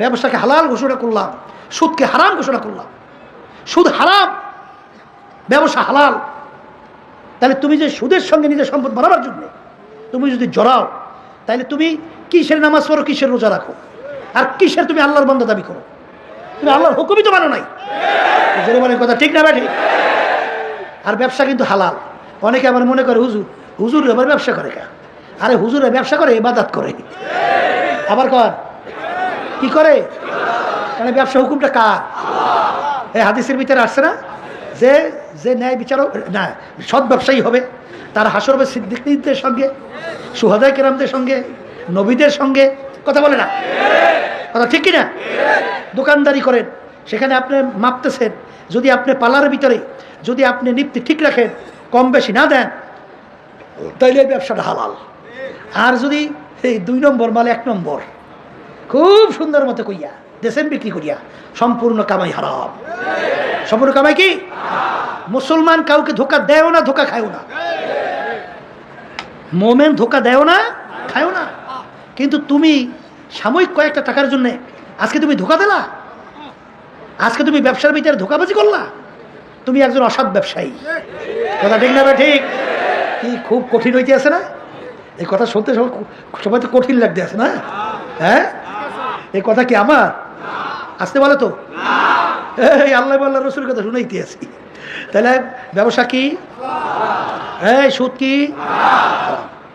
ব্যবসাকে হালাল ঘোষণা করলাম, সুদকে হারাম ঘোষণা করলাম। সুদ হারাম, ব্যবসা হালাল। তাহলে তুমি যে সুদের সঙ্গে নিজের সম্পদ বাড়াবার জন্য তুমি যদি জড়াও, তাহলে তুমি কিসের নামাজ পড়ো, কিসের রোজা রাখো, আর কিসের তুমি আল্লাহর বান্দা দাবি করো? তুমি আল্লাহর হুকুমই তো মানো নাই। জোরে কথা ঠিক না ভাই? ঠিক। আর ব্যবসা কিন্তু হালাল। অনেকে আবার মনে করে হুজুর আবার ব্যবসা করে কে? আরে হুজুরে ব্যবসা করে, ইবাদত করে। আবার কর কি করে? মানে ব্যবসা হুকুমটা কার? এই হাদিসের ভিতরে আসছে না যে যে ন্যায় বিচারক না, সৎ ব্যবসায়ী হবে, তার হাসর হবে সিদ্দিকদের সঙ্গে, সুহাদায়ে কেরামদের সঙ্গে, নবীদের সঙ্গে। কথা বলে না? কথা ঠিক কিনা? দোকানদারি করেন, সেখানে আপনি মাপতেছেন, যদি আপনি পালার ভিতরে যদি আপনি নিপ্তি ঠিক রাখেন, কম বেশি না দেন, তাইলে ব্যবসাটা হালাল। আর যদি এই 2 নম্বর মাল 1 নম্বর খুব সুন্দর মতো কইয়া দেশেন বিক্রি করিয়া, সম্পূর্ণ কামাই হারাম। সম্পূর্ণ কামাই কি? মুসলমান কাউকে ধোকা দেও না, ধোকা খায়ও না। মোমেন ধোকা দেও না, খায়ও না। কিন্তু তুমি সাময়িক কয়েকটা টাকার জন্য আজকে তুমি ধোকা দিলা, আজকে তুমি ব্যবসার ভিতরে ধোকাবাজি করলা, তুমি একজন অসৎ ব্যবসায়ী। কথা ঠিক না? ঠিক। কি খুব কঠিন হইতে আছে না? এই কথা শুনতে সবাই তো কঠিন লাগতে আছে না? হ্যাঁ, এই কথা কি আমার আসতে বলে তো? এই আল্লাহ আল্লাহ রসুলের কথা শুনেইতে আছি। তাহলে ব্যবসা কি? এই সুদ কি?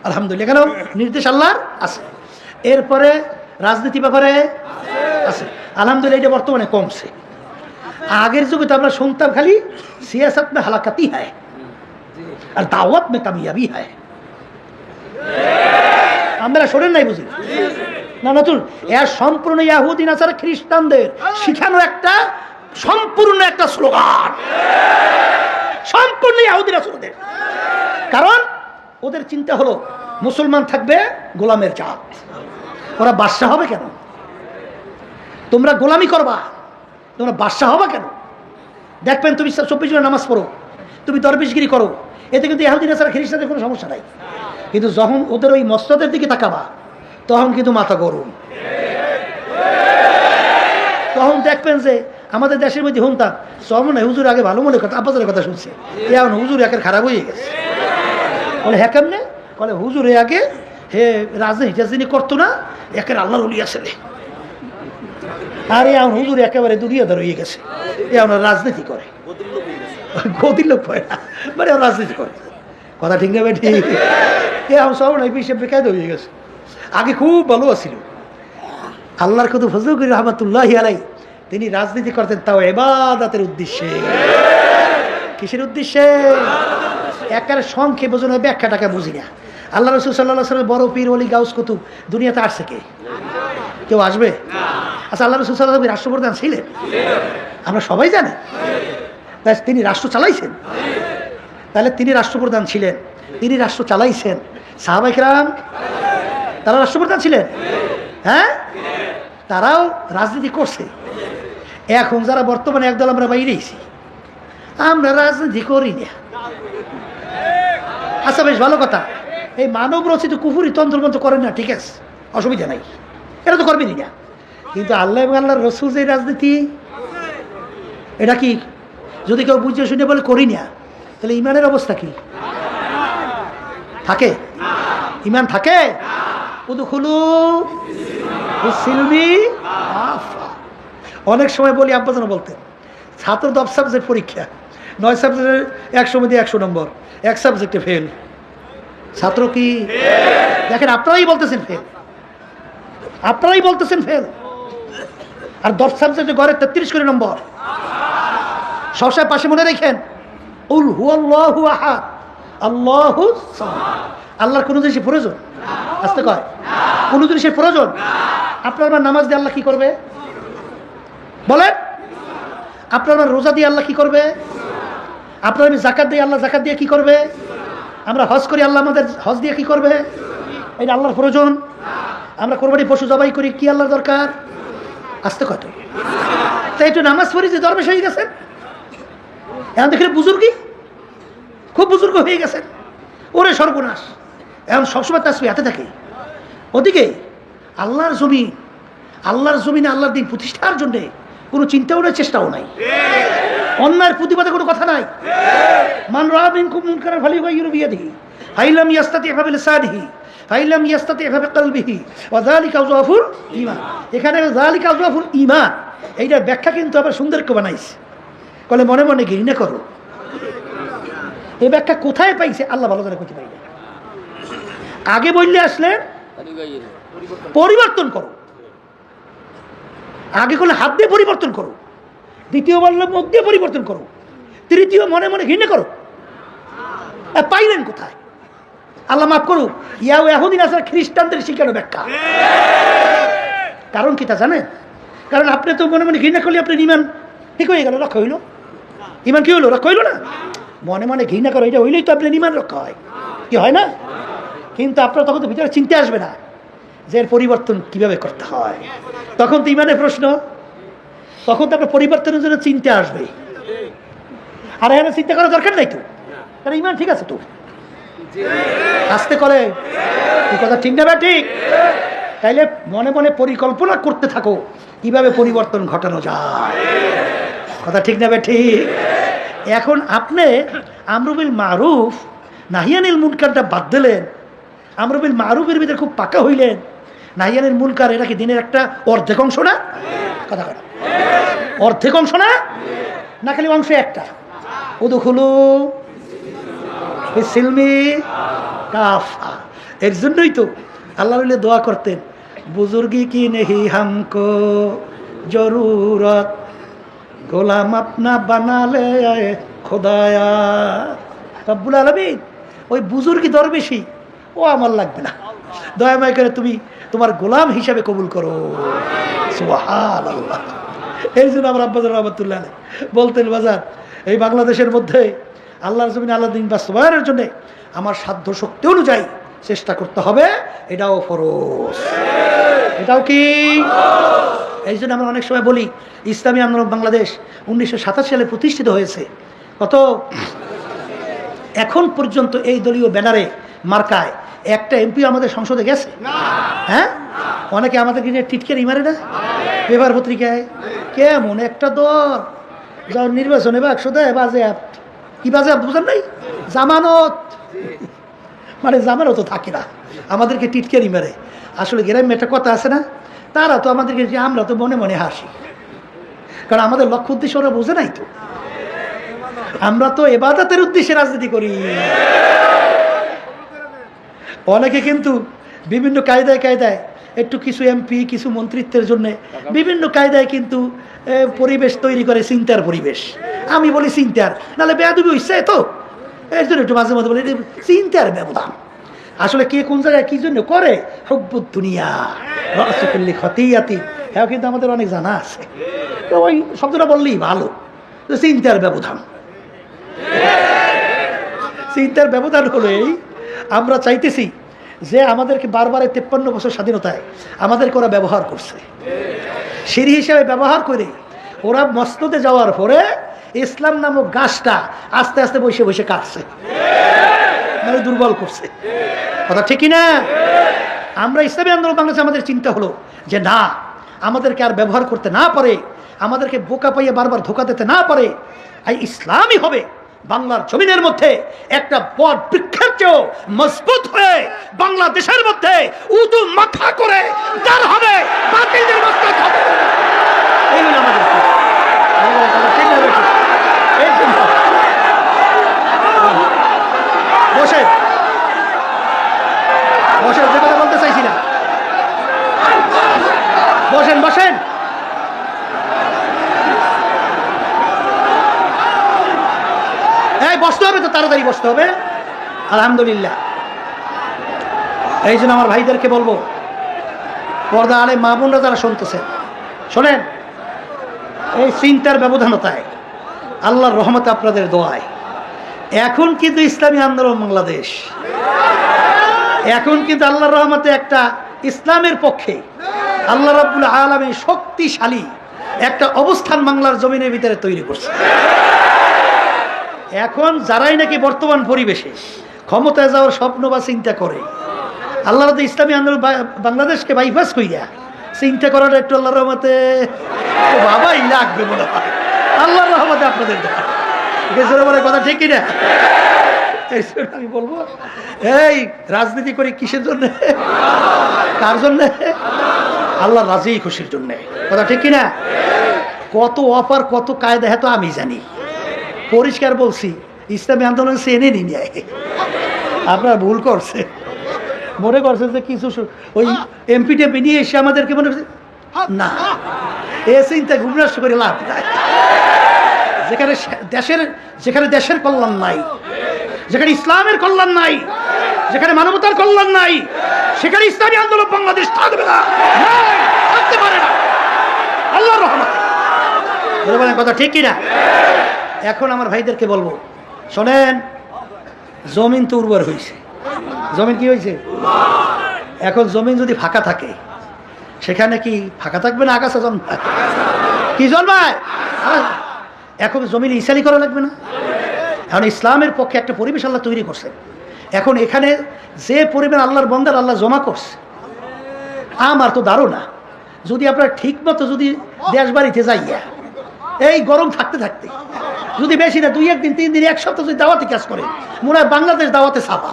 আলহামদুলিল্লাহ। কেন? নির্দেশ আল্লাহর আছে। এরপরে রাজনীতি ব্যাপারে আছে, আলহামদুলিল্লাহ এটা বর্তমানে কমছে। আগের যুগে তো আমরা শুনতাম খালি সিয়াসত মে হালাকাতি হয় আর দাওয়াত মে কামিয়াবি হয়। আমরা শোনেন নাই বুঝি না? নতুন এর সম্পূর্ণ ইয়াহুদি নাসারা খ্রিস্টানদের শিখানো একটা সম্পূর্ণ একটা স্লোগান, সম্পূর্ণ ইয়াহুদি নাসারাদের। কারণ ওদের চিন্তা হলো মুসলমান থাকবে গোলামের জাত, ওরা বাদশা হবে কেন? তোমরা গোলামি করবা, তোমরা বাদশা হবা কেন? দেখবেন তুমি 24 জনের নামাজ পড়ো, তুমি দরবেশগিরি করো, এতে কিন্তু ইহুদি নাসারা খ্রিস্টানদের কোনো সমস্যা নাই। কিন্তু যখন ওদের ওই মসনদের দিকে তাকাবা, তখন কিন্তু মাথা গরম। তখন দেখবেন যে আমাদের দেশের মধ্যে শুনতাম সমনে হুজুর আগে ভালো মনে কথা, আব্বাসের কথা শুনছে, এখন হুজুর একের খারাপ হয়ে গেছে। বলে হ্যাঁ কেমনে? বলে হুজুর আগে হে রাজনীতি করতো না, একের আল্লাহর ওলি আসলে। আর এখন হুজুর একেবারে দুনিয়াদার হয়ে গেছে, এ আমরা রাজনীতি করে, গদির লোক হয় না, মানে রাজনীতি করে। কথা ঠিক না ভাই? ঠিক। এ এখন সব নাই হিসেব বেকায়দা হয়ে গেছে। আগে খুব ভালো ছিল। আল্লাহর কত ফজল করি রহমাতুল্লাহ আলাই, তিনি রাজনীতি করতেন তাও ইবাদতের উদ্দেশ্যে। কিসের উদ্দেশ্যে? একেবারে সংক্ষেপ বোঝানো, ব্যাখ্যাটাকে বুঝি না। আল্লাহ রসুল সাল্লাহ সাল্লামের বড় পীর ওলি গাউস কুতুব দুনিয়াতে আসছে কে? কেউ আসবে? আচ্ছা, আল্লাহ রসুল সাল্লাহ রাষ্ট্রপ্রধান ছিলেন? আমরা সবাই জানি। তিনি রাষ্ট্র চালাইছেন। তাহলে তিনি রাষ্ট্রপ্রধান ছিলেন, তিনি রাষ্ট্র চালাইছেন। সাহাবায়ে কেরাম তারা রাষ্ট্রপ্রধান ছিলেন? হ্যাঁ, তারাও রাজনীতি করছে। এখন যারা বর্তমানে একদল আমরা বাইরেছি, আমরা রাজনীতি করি না। আচ্ছা, বেশ ভালো কথা। এই মানব রচিত কুফুরি তন্ত্রমন্ত্র করেন না, ঠিক আছে, অসুবিধা নাই, এটা তো করবেনই না। কিন্তু আল্লাহ এবং আল্লাহর রসুল যে রাজনীতি, এটা কি যদি কেউ বুঝে শুনে বলে করি না, তাহলে ইমানের অবস্থা কি থাকে? ইমান থাকে? অনেক সময় বলি, আব্বাজান বলতেন, ছাত্র 10 সাবজেক্ট পরীক্ষা, 9 সাবজেক্টের 100 মধ্যে 100 নম্বর, এক সাবজেক্টে ফেল। ছাত্র কি? দেখেন, আপনারাই বলতেছেন ফেল, আপনারাই বলতেছেন ফেল। আর 10 সাবজেক্টে গড়ে 33 করে নম্বর। সবসময় পাশে মনে রেখেন, উল হুয়াল্লাহু আহাদ আল্লাহুস সামাদ। আল্লাহর কোনো জিনিসের প্রয়োজন আসতে কয়? কোনো জিনিসের প্রয়োজন? আপনার আমার নামাজ দিয়ে আল্লাহ কি করবে বলেন? আপনার আমার রোজা দিয়ে আল্লাহ কি করবে? আপনার আমি জাকাত দিয়ে আল্লাহ জাকাত দিয়ে কি করবে? আমরা হজ করি, আল্লাহ আমাদের হজ দিয়ে কি করবে? এটা আল্লাহর প্রয়োজন। আমরা কোরবানি পশু জবাই করি, কি আল্লাহর দরকার? আসতে কত? তাই একটু নামাজ পড়ি যে দরবেশ হয়ে গেছেন। এখন দেখলে বুজুর্গি, খুব বুজুর্গ হয়ে গেছেন। ওরে সর্বনাশ, এখন সবসময় তাসবিহ হাতে থাকে। ওদিকে আল্লাহর জমিন, আল্লাহর জমিনে আল্লাহর দিন প্রতিষ্ঠার জন্যে কোনো চিন্তাও নাই, চেষ্টাও নাই। অন্যায়ের প্রতিবাদে কোনো কথা নাই। মান রাআ মিনকুম মুনকারান ফালিয়ুগাইয়িরহু বিয়াদিহি ফাইলাম ইয়াস্তাতি' ফাবিলিসানিহি ফাইলাম ইয়াস্তাতি' ফাবিকলবিহি ওয়া যালিকা আযওয়াফুল ঈমান। এখানে যালিকা আযওয়াফুল ঈমান, এইটার ব্যাখ্যা কিন্তু আবার সুন্দর করে বানাইছে। বলে মনে মনে ঘৃণা করো, এই ব্যাখ্যা কোথায় পাইছে আল্লাহ ভালো করে কইতে পারি না। আগে বললে আসলে পরিবর্তন করো, আগে করলে হাত দিয়ে পরিবর্তন করো, দ্বিতীয় বললে মুখ দিয়ে পরিবর্তন করো, তৃতীয় মনে মনে ঘৃণা করো। পাইলেন কোথায়? আল্লাহ মাফ করুক, ইয়াও এখনই আছে খ্রিস্টানদের শিখানো ব্যাখ্যা। কারণ কি তা জানেন? কারণ আপনি তো মনে মনে ঘৃণা করলে আপনার ইমান ঠিক হয়ে গেল, রক্ষা হইল। ইমান কি হইলো? রক্ষা হইল না? মনে মনে ঘৃণা করো, এটা হইলেই তো আপনার ইমান রক্ষা হয়, কি হয় না? কিন্তু আপনার তখন তো ভিতরে চিন্তা আসবে না যে এর পরিবর্তন কিভাবে করতে হয়। তখন তো ইমানের প্রশ্ন, তখন তো আপনার পরিবর্তনের জন্য চিন্তা আসবে। আর এখানে চিন্তা করার দরকার নাই তো, কারণ ইমান ঠিক আছে তো। আসতে করে এই কথা ঠিক না? ঠিক। তাইলে মনে মনে পরিকল্পনা করতে থাকো কিভাবে পরিবর্তন ঘটানো যায়। কথা ঠিক না? ঠিক। এখন আপনি আমরু বিল মারুফ নাহিয়ানিল মুনকারটা বাদ দিলেন, আমরু বিল মারুফের ভিতরে খুব পাকা হইলেন। নাহিয়ানিল মুনকার এটা কি দিনের একটা অর্ধেক অংশ না? কথা কথা অর্ধেক অংশ না, না খালি অংশ একটা। উদখুলু ফিসসিলমি কাফা। এর জন্যই তো আল্লাহ দোয়া করতেন, বুজুর্গি কি নেহি হামকো জরুরত, গোলাম আপনা বানালে খোদায়া। রব্বুল আলামিন ওই বুজুর্গি দরবেশি ও আমার লাগবে না, দয়াময় করে তুমি তোমার গোলাম হিসাবে কবুল করো। সুবহানাল্লাহ। এই জন্য আমার আব্বাজান রহমাতুল্লাহ আলাইহি বলতেন, বাজার এই বাংলাদেশের মধ্যে আল্লাহর জমিনে আল্লাহ দিন বাস্তবায়নের জন্য আমার সাধ্য শক্তি অনুযায়ী চেষ্টা করতে হবে, এটাও ফরজ। এটাও কি? এই জন্য আমরা অনেক সময় বলি ইসলামী আন্দোলন বাংলাদেশ 1987 সালে প্রতিষ্ঠিত হয়েছে। কত এখন পর্যন্ত এই দলীয় ব্যানারে মার্কায় একটা এমপি আমাদের সংসদে গেছে? হ্যাঁ, অনেকে আমাদেরকে নিয়ে টিটকের ইমারে না পেপার পত্রিকায়। কেমন একটা দল যার নির্বাচনে বা 100 দেয় বাজেয়াপ্ত। কি বাজেয়াপ্ত বুঝেন নাই? জামানত। মানে জামানত থাকে না, আমাদেরকে টিটকের ইমারে। আসলে গ্রামে একটা কথা আছে না, তারা তো আমাদেরকে, যে আমরা তো মনে মনে হাসি, কারণ আমাদের লক্ষ্য উদ্দেশ্য ওরা বোঝে নাই তো। আমরা তো ইবাদতের উদ্দেশ্যে রাজনীতি করি। অনেকে কিন্তু বিভিন্ন কায়দায় কায়দায় একটু কিছু এমপি, কিছু মন্ত্রিত্বের জন্য বিভিন্ন কায়দায় কিন্তু পরিবেশ তৈরি করে, চিন্তার পরিবেশ। আমি বলি চিন্তার, নাহলে বেয়াদবি হইছে তো, এর জন্য একটু মাঝে মাঝে বলি চিন্তার ব্যবধান। আসলে কে কোন জায়গায় কি জন্য করে, হুব্বুদ দুনিয়া রাসুকুল্লি খতিয়াতি, হ্যাঁ কিন্তু আমাদের অনেক জানা আছে। তো ওই শব্দটা বললেই ভালো, চিন্তার ব্যবধান। চিন্তার ব্যবধান হলো এই, আমরা চাইতেছি যে আমাদেরকে বারবার 53 বছর স্বাধীনতায় আমাদেরকে ওরা ব্যবহার করছে, সিঁড়ি হিসেবে ব্যবহার করে ওরা মসনদে যাওয়ার পরে ইসলাম নামক গাছটা আস্তে আস্তে বসে বসে কাটছে, মানে দুর্বল করছে। কথা ঠিক না? আমরা ইসলামী আন্দোলন বাংলাদেশে আমাদের চিন্তা হলো যে না, আমাদেরকে আর ব্যবহার করতে না পারে, আমাদেরকে বোকা পাইয়ে বারবার ধোকা দিতে না পারে, এই ইসলামই হবে বাংলার জমিনের মধ্যে একটা বট বৃক্ষের চেয়েও মজবুত হয়ে বাংলাদেশের মধ্যে উদু মাথা করে দাঁড় হবে, বাতিলদের মস্তক হবে। এই হলো আমাদের বসে বসেন, যে কথা বলতে চাইছি না, বসেন বসেন। এই বসতে হবে তো, তাড়াতাড়ি বসতে হবে। আলহামদুলিল্লাহ। এই জন্য আমার ভাইদেরকে বলবো, পর্দা আলে মা বোনরা যারা শুনতেছেন, শোনেন, এই চিন্তার ব্যবধানতায় আল্লাহর রহমতে আপনাদের দোয়ায় এখন কিন্তু ইসলামী আন্দোলন বাংলাদেশ, এখন কিন্তু আল্লাহর রহমতে একটা ইসলামের পক্ষে আল্লাহ রাব্বুল আলামিন শক্তিশালী একটা অবস্থান বাংলার জমিনের ভিতরে তৈরি করছে। এখন যারাই নাকি বর্তমান পরিবেশে ক্ষমতায় যাওয়ার স্বপ্ন বা চিন্তা করে, আল্লাহর তো ইসলামী আন্দোলন বাংলাদেশকে বাইপাস কইরা চিন্তা করাটা একটু আল্লাহর রহমতে বাবাই লাগবে মনে হয়। আল্লাহর রহমতে আপনাদের বলে কথা ঠিক কিনা? আমি বলবো, এই রাজনীতি করি কিসের জন্য, কার জন্য? আল্লাহ রাজি খুশির জন্য। কথা ঠিক কিনা? কত অফার, কত কায়দা, হ্যাঁ তো আমি জানি। পরিষ্কার বলছি, ইসলামী আন্দোলন সে এনে নিয়ে আপনার ভুল করছে, মনে করছে যে কিছু ওই এমপি টেমপি নিয়ে এসে আমাদেরকে মনে করছে না, এ চিন্তা গুমরাস্ত করে লাভ নাই। যেখানে দেশের কল্যাণ নাই, যেখানে ইসলামের কল্যাণ নাই, যেখানে মানবতার কল্যাণ নাই, সেখানে ইসলামী আন্দোলন বাংলাদেশ থাকবে না, থাকতে পারে না। আল্লাহর রহমত। কথা ঠিক কিনা? এখন আমার ভাইদেরকে বলবো, শোনেন, জমিন তো উর্বর হয়েছে। জমিন কি হয়েছে? এখন জমিন যদি ফাঁকা থাকে, সেখানে কি ফাঁকা থাকবে না আগাছা জন্মায়? কি জন্মায়? এখন জমিন ইসালি করা লাগবে না? এখন ইসলামের পক্ষে একটা পরিবেশ আল্লাহ তৈরি করছে। এখন এখানে যে পরিমাণ আল্লাহর বন্দার আল্লাহ জমা করছে, আমার তো ধারণা যদি আপনার ঠিক মতো যদি দেশ বাড়িতে যাইয়া এই গরম থাকতে থাকতে যদি বেশি না 2 একদিন 3 দিন 1 সপ্তাহ যদি দাওয়াতে কাজ করে, মনে হয় বাংলাদেশ দাওয়াতে ছাপা।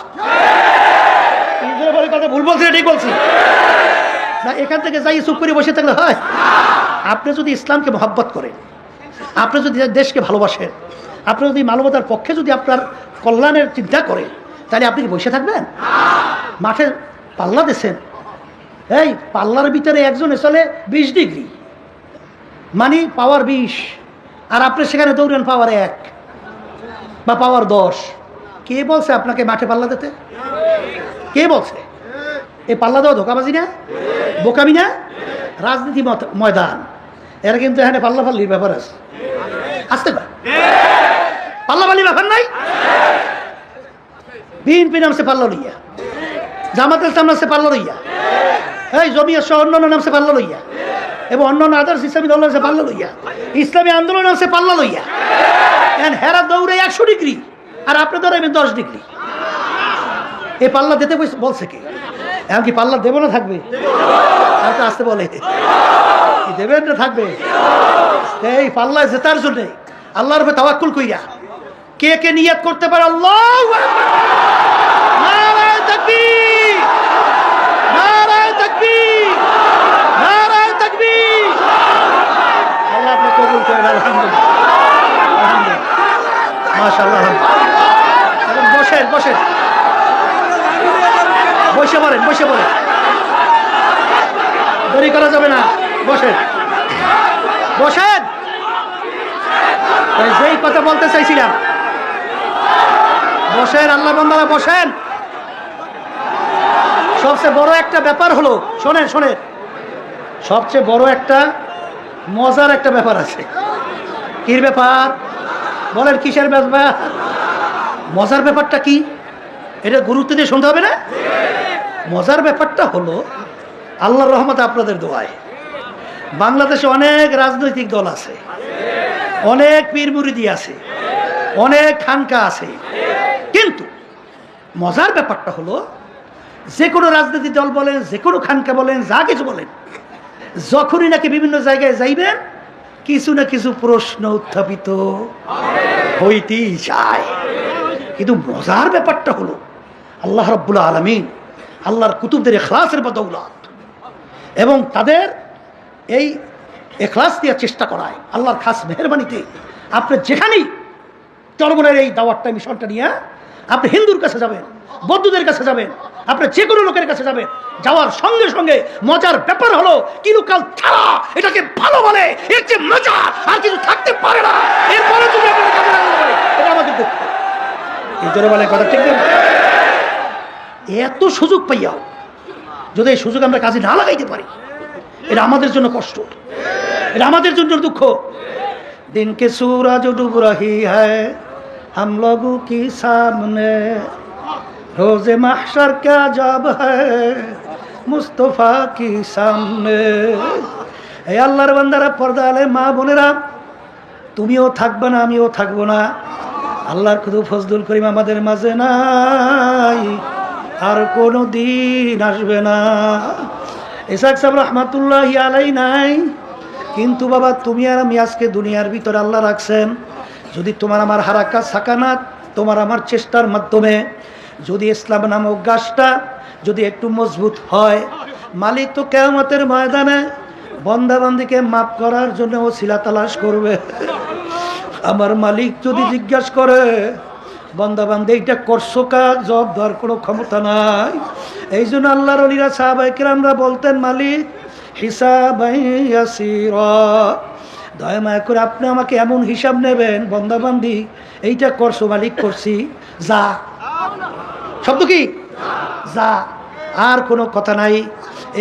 কথা ভুল বলছি, ঠিক বলছি না? এখান থেকে যাই চুপ করে বসে থাকলে হয়? আপনি যদি ইসলামকে মহব্বত করেন, আপনি যদি দেশকে ভালোবাসেন, আপনি যদি মানবতার পক্ষে যদি আপনার কল্যাণের চিন্তা করেন, তাহলে আপনি কি বসে থাকবেন? মাঠে পাল্লা দিচ্ছেন, এই পাল্লার ভিতরে একজনে চলে 20 ডিগ্রি, মানে পাওয়ার 20, আর আপনি সেখানে দৌড়েন পাওয়ার 1 বা পাওয়ার 10। কে বলছে আপনাকে মাঠে পাল্লা দিতে? কে বলছে? এই পাল্লা দেওয়া ধোকাবাজি না, বোকামি না? রাজনীতি ময়দান, এরা কিন্তু এখানে পাল্লা পাল্লির ব্যাপার আছে। আসতে পারে পাল্লা পাল্লির ব্যাপার নাই। বিএনপি নামছে পাল্লা লইয়া, জামাত ইসলাম নামছে পাল্লা লইয়া, এই জমিয়ত সহ অন্যান্য নামছে পাল্লা লইয়া, এবং অন্যান্য আদার্স ইসলামী দল নামছে পাল্লা লইয়া, ইসলামী আন্দোলন নামছে পাল্লা লইয়া। হেরা দৌড়ে 100 ডিগ্রি, আর আপনি দৌড়াবেন 10 ডিগ্রি। এই পাল্লা দিতে বলছে কে? এমনকি পাল্লা দেবো না থাকবে? আর তো আসতে বলে দেবেন না থাকবে? এই পাল্লা জেতার জন্য আল্লাহর উপরে তাওয়াক্কুল কইরা কে কে নিয়ত করতে পারে? আল্লাহু আকবার, নারায়ে তাকবীর, নারায়ে তাকবীর, নারায়ে বসে বলে, দেরি করা যাবে না, বসেন বসেন। যেই কথা বলতে চাইছিলাম, বসেন আল্লাহ বান্দারা বসেন। সবচেয়ে বড় একটা ব্যাপার হলো, শোনেন শোনেন, সবচেয়ে বড় একটা মজার একটা ব্যাপার আছে। কির ব্যাপার বলেন, কিসের ব্যাপার? মজার ব্যাপারটা কি এটা গুরুত্ব দিয়ে শুনতে হবে না? মজার ব্যাপারটা হলো, আল্লাহর রহমতে আপনাদের দোয়ায় বাংলাদেশে অনেক রাজনৈতিক দল আছে, অনেক পীর মুরিদি আছে, অনেক খানকা আছে, কিন্তু মজার ব্যাপারটা হলো যে কোনো রাজনৈতিক দল বলেন, যে কোনো খানকা বলেন, যা কিছু বলেন, যখনই নাকি বিভিন্ন জায়গায় যাইবেন কিছু না কিছু প্রশ্ন উত্থাপিত হইতেই চায়। কিন্তু মজার ব্যাপারটা হলো আল্লাহ রাব্বুল আলামিন আল্লাহর কুতুবদের ইখলাসের বদৌলত এবং তাদের এই ইখলাস দিয়ে চেষ্টা করায় আল্লাহর খাস মেহেরবানিতে আপনি যেখানেই চরমনের এই দাওয়াতটা মিশনটা নিয়ে আপনি হিন্দুর কাছে যাবেন, বৌদ্ধদের কাছে যাবেন, আপনি যে কোনো লোকের কাছে যাবেন, যাওয়ার সঙ্গে সঙ্গে মজার ব্যাপার হলো কিলুকাল ছাড়া এটাকে ভালো বলে, এর চেয়ে মজা আর কিছু থাকতে পারে না। এরপরে যদি আপনারা কাজে লাগাতে পারেন, এটা আমাদের দুঃখ। এই জন্য বলে কথা ঠিক না? এত সুযোগ পাইয়াও যদি এই সুযোগ আমরা কাজে না লাগাইতে পারি, এটা আমাদের জন্য কষ্ট, এটা আমাদের জন্য দুঃখ। दिन के सूरज डूब रही है हम लोगों की सामने, रोज़े महशर क्या जब है मुस्तफा की सामने। এই আল্লাহর বান্দারা, পর্দা আলে মা বোনেরা, তুমিও থাকবে না, আমিও থাকবো না। আল্লাহর খুদু ফজলুল করিম আমাদের মাঝে নাই, আর কোনো দিন আসবে না। ইসহাক সাহেব রহমাতুল্লাহি আলাইহি নাই, কিন্তু বাবা তুমি আর আমি আজকে দুনিয়ার ভিতরে আল্লাহ রাখছেন। যদি তোমার আমার হারাকাত সাকানাত, তোমার আমার চেষ্টার মাধ্যমে যদি ইসলাম নামক গাছটা যদি একটু মজবুত হয়, মালিক তো কিয়ামতের ময়দানে বান্দাবান্দিকে মাফ করার জন্য ওসিলা তালাশ করবে। আমার মালিক যদি জিজ্ঞাসা করে বান্দাবান্দি এইটা করছো কাজ, জবাব দেওয়ার কোনো ক্ষমতা নাই। এই জন্য আল্লাহর ওলিরা সাহাবায়ে কেরামরা বলতেন, মালিক হিসাবান ইয়াসীরা, দয়া মায়া করে আপনি আমাকে এমন হিসাব নেবেন, বান্দাবান্দি এইটা করছো মালিক, করছি, যা। শব্দ কি? যা, আর কোনো কথা নাই।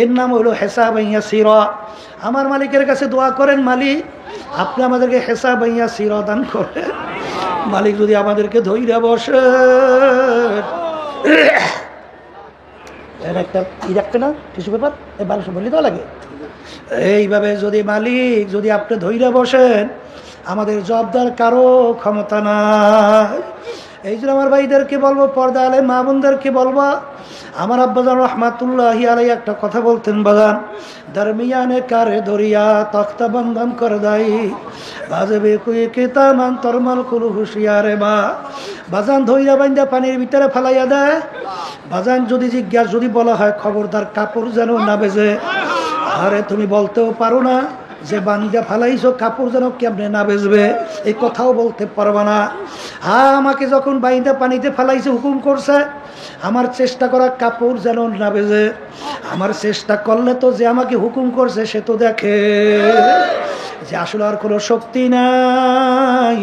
এর নাম হলো হিসাবান ইয়াসীরা। আমার মালিকের কাছে দোয়া করেন, মালিক আপনি আমাদেরকে হিসাবান ইয়াসীরা দান করেন। মালিক যদি আমাদেরকে ধইরা বসে, একটা ই রাখবে না কিছু ব্যাপার, এই 1200 বললে তো লাগে। এইভাবে যদি মালিক যদি আপনি ধইরা বসেন, আমাদের জবাবদার কারো ক্ষমতা নাই। এই জন্য আমার ভাইদেরকে বলবো, পর্দা আলে মা বোনদেরকে বলবো, আমার আব্বাজান রহমাতুল্লাহি আলাইহি একটা কথা বলতেন, বাজান দরমিয়ানে কারে দরিয়া তখতা বন্ধন কর দাই বাজবে কুই কিতামান তরমাল কুল হুশিয়ারে মা। বাজান ধইরা বাইন্দা পানির ভিতরে ফেলাইয়া দেয়। বাজান যদি জিজ্ঞাসা যদি বলা হয়, খবরদার কাপড় যেন না বেজে। আরে তুমি বলতেও পারো না যে বান্দা ফালাইছো, কাপড় যেন কেমনে না বেজবে, এই কথাও বলতে পারবা না। আমাকে যখন বাইন্দা পানিতে ফেলাইছে, হুকুম করছে আমার চেষ্টা করা কাপড় যেন না বেজে। আমার চেষ্টা করলে তো যে আমাকে হুকুম করছে সে তো দেখে যে আসলে আর কোনো শক্তি নাই,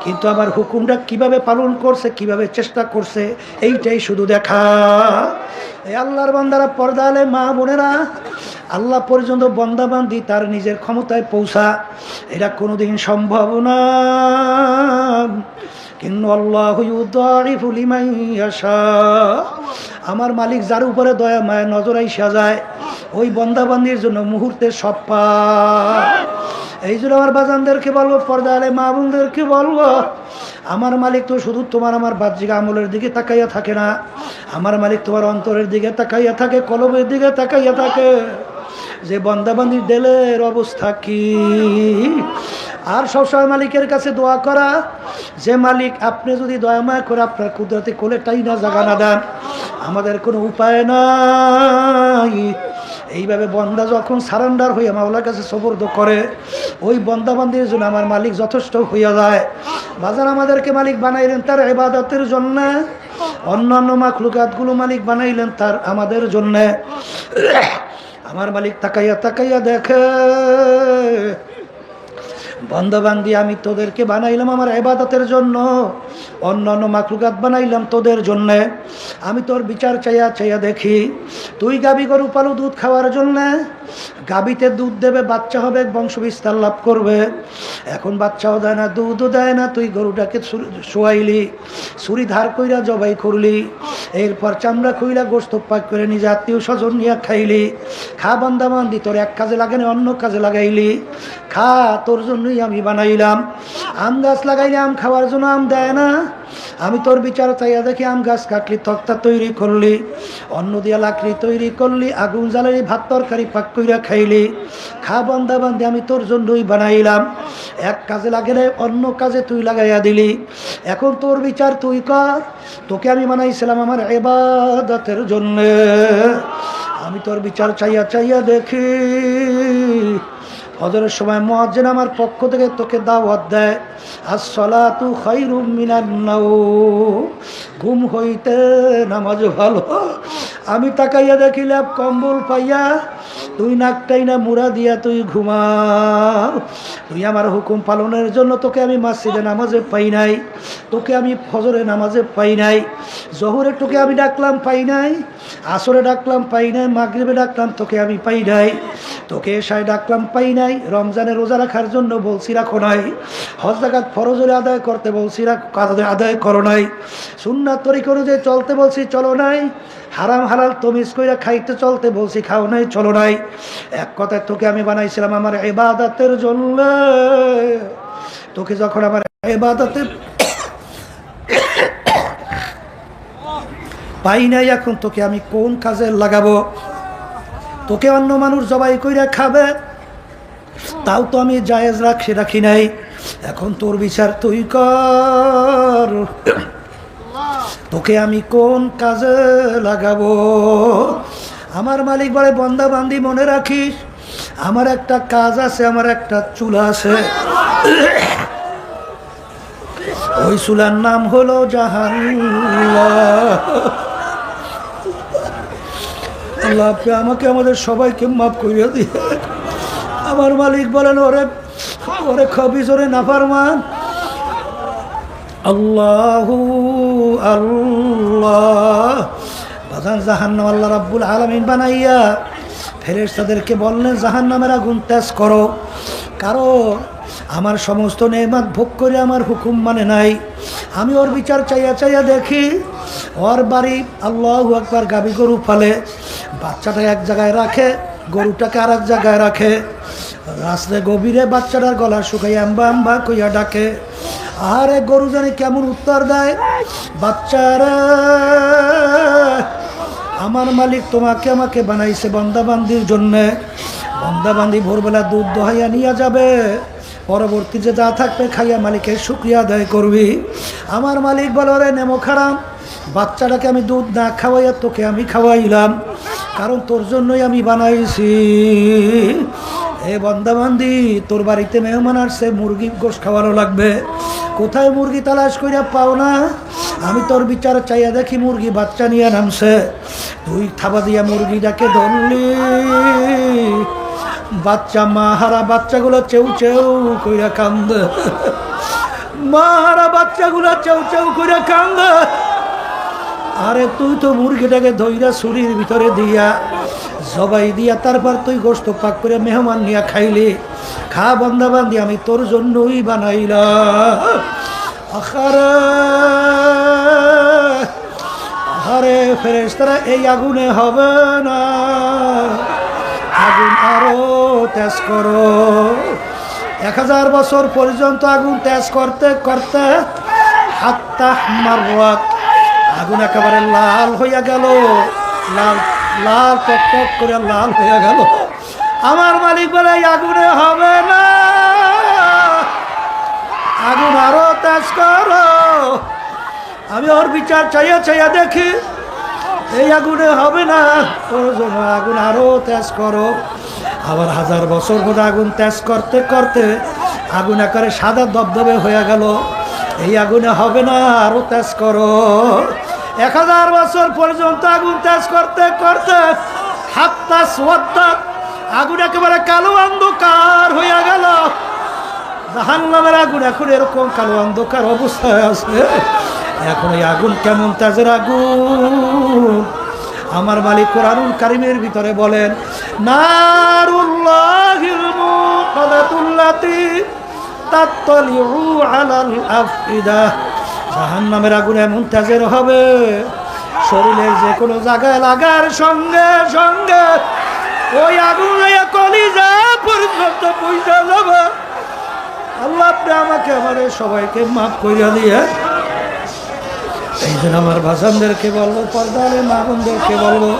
কিন্তু আমার হুকুমটা কিভাবে পালন করছে, কিভাবে চেষ্টা করছে, এইটাই শুধু দেখা। এই আল্লাহর বান্দারা, পর্দা আলে মা বোনেরা, আল্লাহ পর্যন্ত বান্দাবান্দি তার নিজের ক্ষমতায় পৌঁছা এটা কোনোদিন সম্ভব না। কিন্তু আল্লাহু ইউদারিফু লিমান ইয়াশা, আমার মালিক যার উপরে দয়া মায়া নজর আইসা যায়, ওই বান্দাবান্দির জন্য মুহূর্তে সব পায়। এই জন্য আমার বাজানদেরকে বলবো, পর্দা আলে মা বোনদেরকে বলবো, আমার মালিক তো শুধু তোমার আমার বাহ্যিক আমলের দিকে তাকাইয়া থাকে না, আমার মালিক তোমার অন্তরের দিকে তাকাইয়া থাকে, কলবের দিকে তাকাইয়া থাকে, যে বান্দাবান্দির দিলের অবস্থা কি। আর সবসময় মালিকের কাছে দোয়া করা যে মালিক আপনি যদি দয়াময় করে আপনার কুদরতে কোলে টাইনা জাগা না দেন, আমাদের কোনো উপায় নাই। এইভাবে বন্দা যখন সারেন্ডার হইয়া মাওলার কাছে সুপর্দ করে, ওই বন্দাবান্দির জন্য আমার মালিক যথেষ্ট হইয়া যায়। বাজার আমাদেরকে মালিক বানাইলেন তার ইবাদতের জন্য, অন্যান্য মাখলুকাতগুলো মালিক বানাইলেন তার আমাদের জন্য। আমার মালিক তাকাইয়া তাকাইয়া দেখে, বন্দাবান্দি আমি তোদেরকে বানাইলাম আমার ইবাদতের জন্য, অন্যান্য মাখলুকাত বানাইলাম তোদের জন্য। আমি তোর বিচার চাইয়া চাইয়া দেখি, তুই গাবি গরু পালু দুধ খাওয়ার জন্য, গাবিতে দুধ দেবে, বাচ্চা হবে, বংশ বিস্তার লাভ করবে। এখন বাচ্চাও দেয় না, দুধও দেয় না, তুই গরুটাকে শোয়াইলি, ছুরি ধার কইরা জবাই করলি, এরপর চামড়া খুইলা গোস্ত পাক করে নিজে আত্মীয় স্বজন নিয়ে খাইলি। খা বান্দাবান্দি, তোর এক কাজে লাগে না অন্য কাজে লাগাইলি, খা, তোর জন্যই আমি বানাইলাম। আম গাছ লাগাইলে আম খাওয়ার জন্য আম দেয় না, আমি তোর বিচার চাইয়া দেখি আম গাছ কাটলি, তক্তা তৈরি করলি, অন্ন দিয়া লাকড়ি তৈরি করলি, আগুন জ্বালালি, ভাত তরকারি পাক কইরা খাইলি। খা বান্দাবান্দি, আমি তোর জন্যই বানাইলাম। এক কাজে লাগে না অন্য কাজে তুই লাগাইয়া দিলি। এখন তোর বিচার তুই কর, তোকে আমি বানাইছিলাম আমার ইবাদতের জন্য। আমি তোর বিচার চাইয়া চাইয়া দেখি, ফজরের সময় মুয়াজ্জিন আমার পক্ষ থেকে তোকে দাওয়াত দেয়, আসসালাতু খায়রুম মিনান নাওম, ঘুম হইতে নামাজ ভালো। আমি তাকাইয়া দেখিলাম কম্বল পাইয়া তুই নাকটাই না মুড়া দিয়া তুই ঘুমাও। তুই আমার হুকুম পালনের জন্য তোকে আমি মসজিদে নামাজে পাই নাই, তোকে আমি ফজরে নামাজে পাই নাই, জোহরে তোকে আমি ডাকলাম পাই নাই, আসরে ডাকলাম পাই নাই, মাগরিবে ডাকলাম তোকে আমি পাই নাই, তোকে এশায় ডাকলাম পাই নাই, রমজানে রোজা রাখার জন্য বলছি রাখো নাই, হজ যাকাত ফরজে আদায় করতে বলছি আদায় করো নাই, সুন্নাত তরিকা অনুযায়ী চলতে বলছি চলো নাই, হারাম হালাল তমিজ কইরা খাইতে চলতে বলছি খাও নাই চলো নাই। এক কথায় তোকে আমি বানাইছিলাম আমার ইবাদতের জন্য। তোকে যখন আমার ইবাদতের পাই নাই, এখন তোকে আমি কোন কাজে লাগাবো? তোকে অন্য মানুষ জবাই কইরা খাবে, তাও তো আমি জায়েজ রাখি নাই। এখন তোর বিচার তুই কর, তোকে আমি কোন কাজে লাগাবো? আমার মালিক বলে, বন্দা বান্দি মনে রাখিস, আমার একটা কাজ আছে, আমার একটা চুলা আছে, ওই চুলার নাম হলো জাহান্নাম। আল্লাহ আপনি আমাকে আমাদের সবাইকে মাফ করিয়া দিয়ে। আমার মালিক বলেন, ওরে ওরে খবিস, ওরে নাফরমান, আল্লাহু আল্লাহ। বাজান জাহান্নাম আল্লাহ রাব্বুল আলামিন বানাইয়া ফেরেশতাদেরকে বললেন জাহান্নামের আগুন তেজ করো, কারণ আমার সমস্ত নেয়ামত ভোগ করে আমার হুকুম মানে নাই। আমি ওর বিচার চাইয়া চাইয়া দেখি, ওর বাড়ি আল্লাহু আকবার গাবি গরু পালে, বাচ্চাটা এক জায়গায় রাখে, গরুটাকে আর এক জায়গায় রাখে, রাস্তায় গভীরে বাচ্চাটার গলা শুকাই আম্বা আম্বা কইয়া ডাকে। আরে গরু জানি কেমন উত্তর দেয়, বাচ্চারা আমার মালিক তোমাকে আমাকে বানাইছে বন্দাবান্দির জন্যে, বন্দাবান্দি ভোরবেলা দুধ দোহাইয়া নিয়ে যাবে, পরবর্তী যে যা থাকবে খাইয়া মালিকের শুকরিয়া আদায় করবি। আমার মালিক বলে, রে নেমো খারাপ, বাচ্চাটাকে আমি দুধ না খাওয়াইয়া তোকে আমি খাওয়াইলাম, কারণ তোর জন্যই আমি বানাইছি। এ বন্দাবান্দি, তোর বাড়িতে মেহমান আসছে, মুরগি গোশ খাওয়ানো লাগবে, কোথায় মুরগি তালাশ কইরা পাও না, আমি তোর বিচার চাইয়া দেখি মুরগি বাচ্চা নিয়ে নামছে, তুই থাবা দিয়া মুরগিটাকে ধরলি, বাচ্চা মাহারা বাচ্চাগুলো চেউ চেউ কইরা কান্দে, মাহারা বাচ্চাগুলো চেউ চেউ কইরা কান্দে। আরে তুই তো মুরগিটাকে ধইরা ছুরির ভিতরে দিয়া জবাই দিয়া তারপর তুই গোশত পাক করে মেহমান নিয়া খাইলি। খা বন্দাবান্দি, আমি তোর জন্যই বানাইলাম। আরে ফেরেশতারা, এই আগুনে হবে না, আগুন আরো তেজ করো। 1000 বছর পর্যন্ত আগুন তেজ করতে করতে হাত্তা মারওয়াত, আগুন একেবারে লাল হইয়া গেল, লাল লাল টক টক করে লাল হইয়া গেল। আমার মালিক বলে, আগুনে হবে না, আগুন আরো তেজ করো। আমি ওর বিচার চাইয়া চাইয়া দেখি, এই আগুনে হবে না, ওর জন্য আগুন আরো তেজ করো। আবার 1000 বছর ধরে আগুন তেজ করতে করতে আগুন আকারে সাদা দবদবে হয়ে গেল। এই আগুনে হবে না, আরো তেজ করো। 1000 বছর পর্যন্ত আগুন তেজ করতে করতে হাত্তা সোয়াদ্দা, আগুন একেবারে কালো অন্ধকার হয়ে গেল। জাহান্নামের আগুন এখন এরকম কালো অন্ধকার অবস্থায় আছে। এখন এই আগুন কেমন তেজের আগুন! আমার মালিক কোরআনুল কারীমের ভিতরে বলেন, নারুল্লাহিল মুকাদাতুল্লাতি তাত্তালিউ আলাল আফইদা। জাহান্নামের আগুন এমন তেজের হবে, শরীরের যে কোনো জায়গায় লাগার সঙ্গে সঙ্গে ওই আগুন কলিজা পর্যন্ত পৌঁছে যাবে। আল্লাহ আপনি আমাকে আমাদের সবাইকে মাফ করিয়া দিয়ে। এই জন্য আমার ভাষানদেরকে বলবো, পর্দারে মা বোনদেরকে বলবো,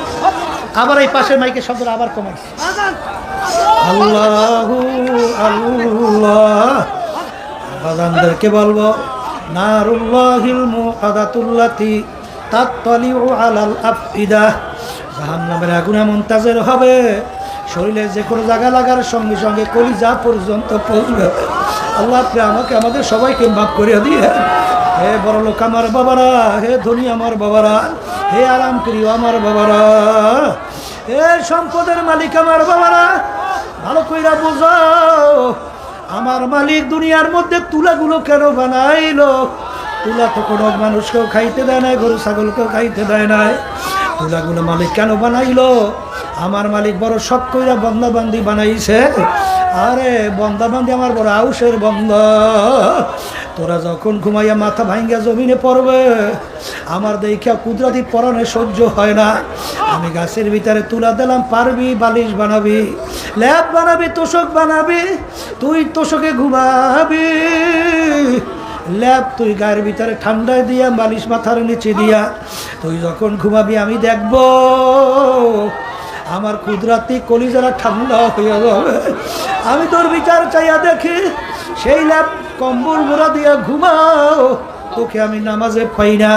আবার এই পাশের মাইকে শব্দ আবার কমাই, আল্লাহু আল্লাহ। ভাষানদেরকে বলবো, নারুল্লাহিল মুকাদাতুল্লাতি তাত্তালিউ আলাল আফইদা। জাহান্নামের আগুন এমন তেজের হবে, শরীরে যে কোনো জায়গা লাগার সঙ্গে সঙ্গে কলিজা পর্যন্ত পৌঁছবে। আল্লাহ আপনি আমাকে আমাদের সবাইকে মাফ করিয়া দিয়ে। হে বড় লোক আমার বাবারা, হে ধনী আমার বাবারা, হে আরাম প্রিয় আমার বাবারা, হে সম্পদের মালিক আমার বাবারা, ভালো কইরা বুঝাও আমার মালিক দুনিয়ার মধ্যে তুলাগুলো কেন বানাইলো? তুলা তো কোনো মানুষকেও খাইতে দেয় নাই, গরু ছাগলকেও খাইতে দেয় নাই। তুলাগুলো মালিক কেন বানাইলো? আমার মালিক বড় শখ কইরা বন্দাবান্দি বানাইছে। আরে বন্দাবান্দি আমার বড় আউসের বন্দা। তোরা যখন ঘুমাইয়া মাথা ভাঙ্গা জমিনে পড়বে, আমার দেখা কুদরতি পরাণে সহ্য হয় না। আমি গাছের ভিতরে তুলা দিলাম, পারবি বালিশ বানাবি, ল্যাব বানাবি, তোষক বানাবি, তুই তোষকে ঘুমাবি। ল্যাব তুই গায়ের ভিতরে ঠান্ডায় দিয়া, বালিশ মাথার নিচে দিয়া তুই যখন ঘুমাবি, আমি দেখব আমার কুদরতি কলিজারা ঠান্ডা হইয়া যাবে। আমি তোর বিচার চাইয়া দেখি, সেই ল্যাব কম্বল মোড়া দিয়া ঘুমাও, তোকে আমি নামাজে পাই না।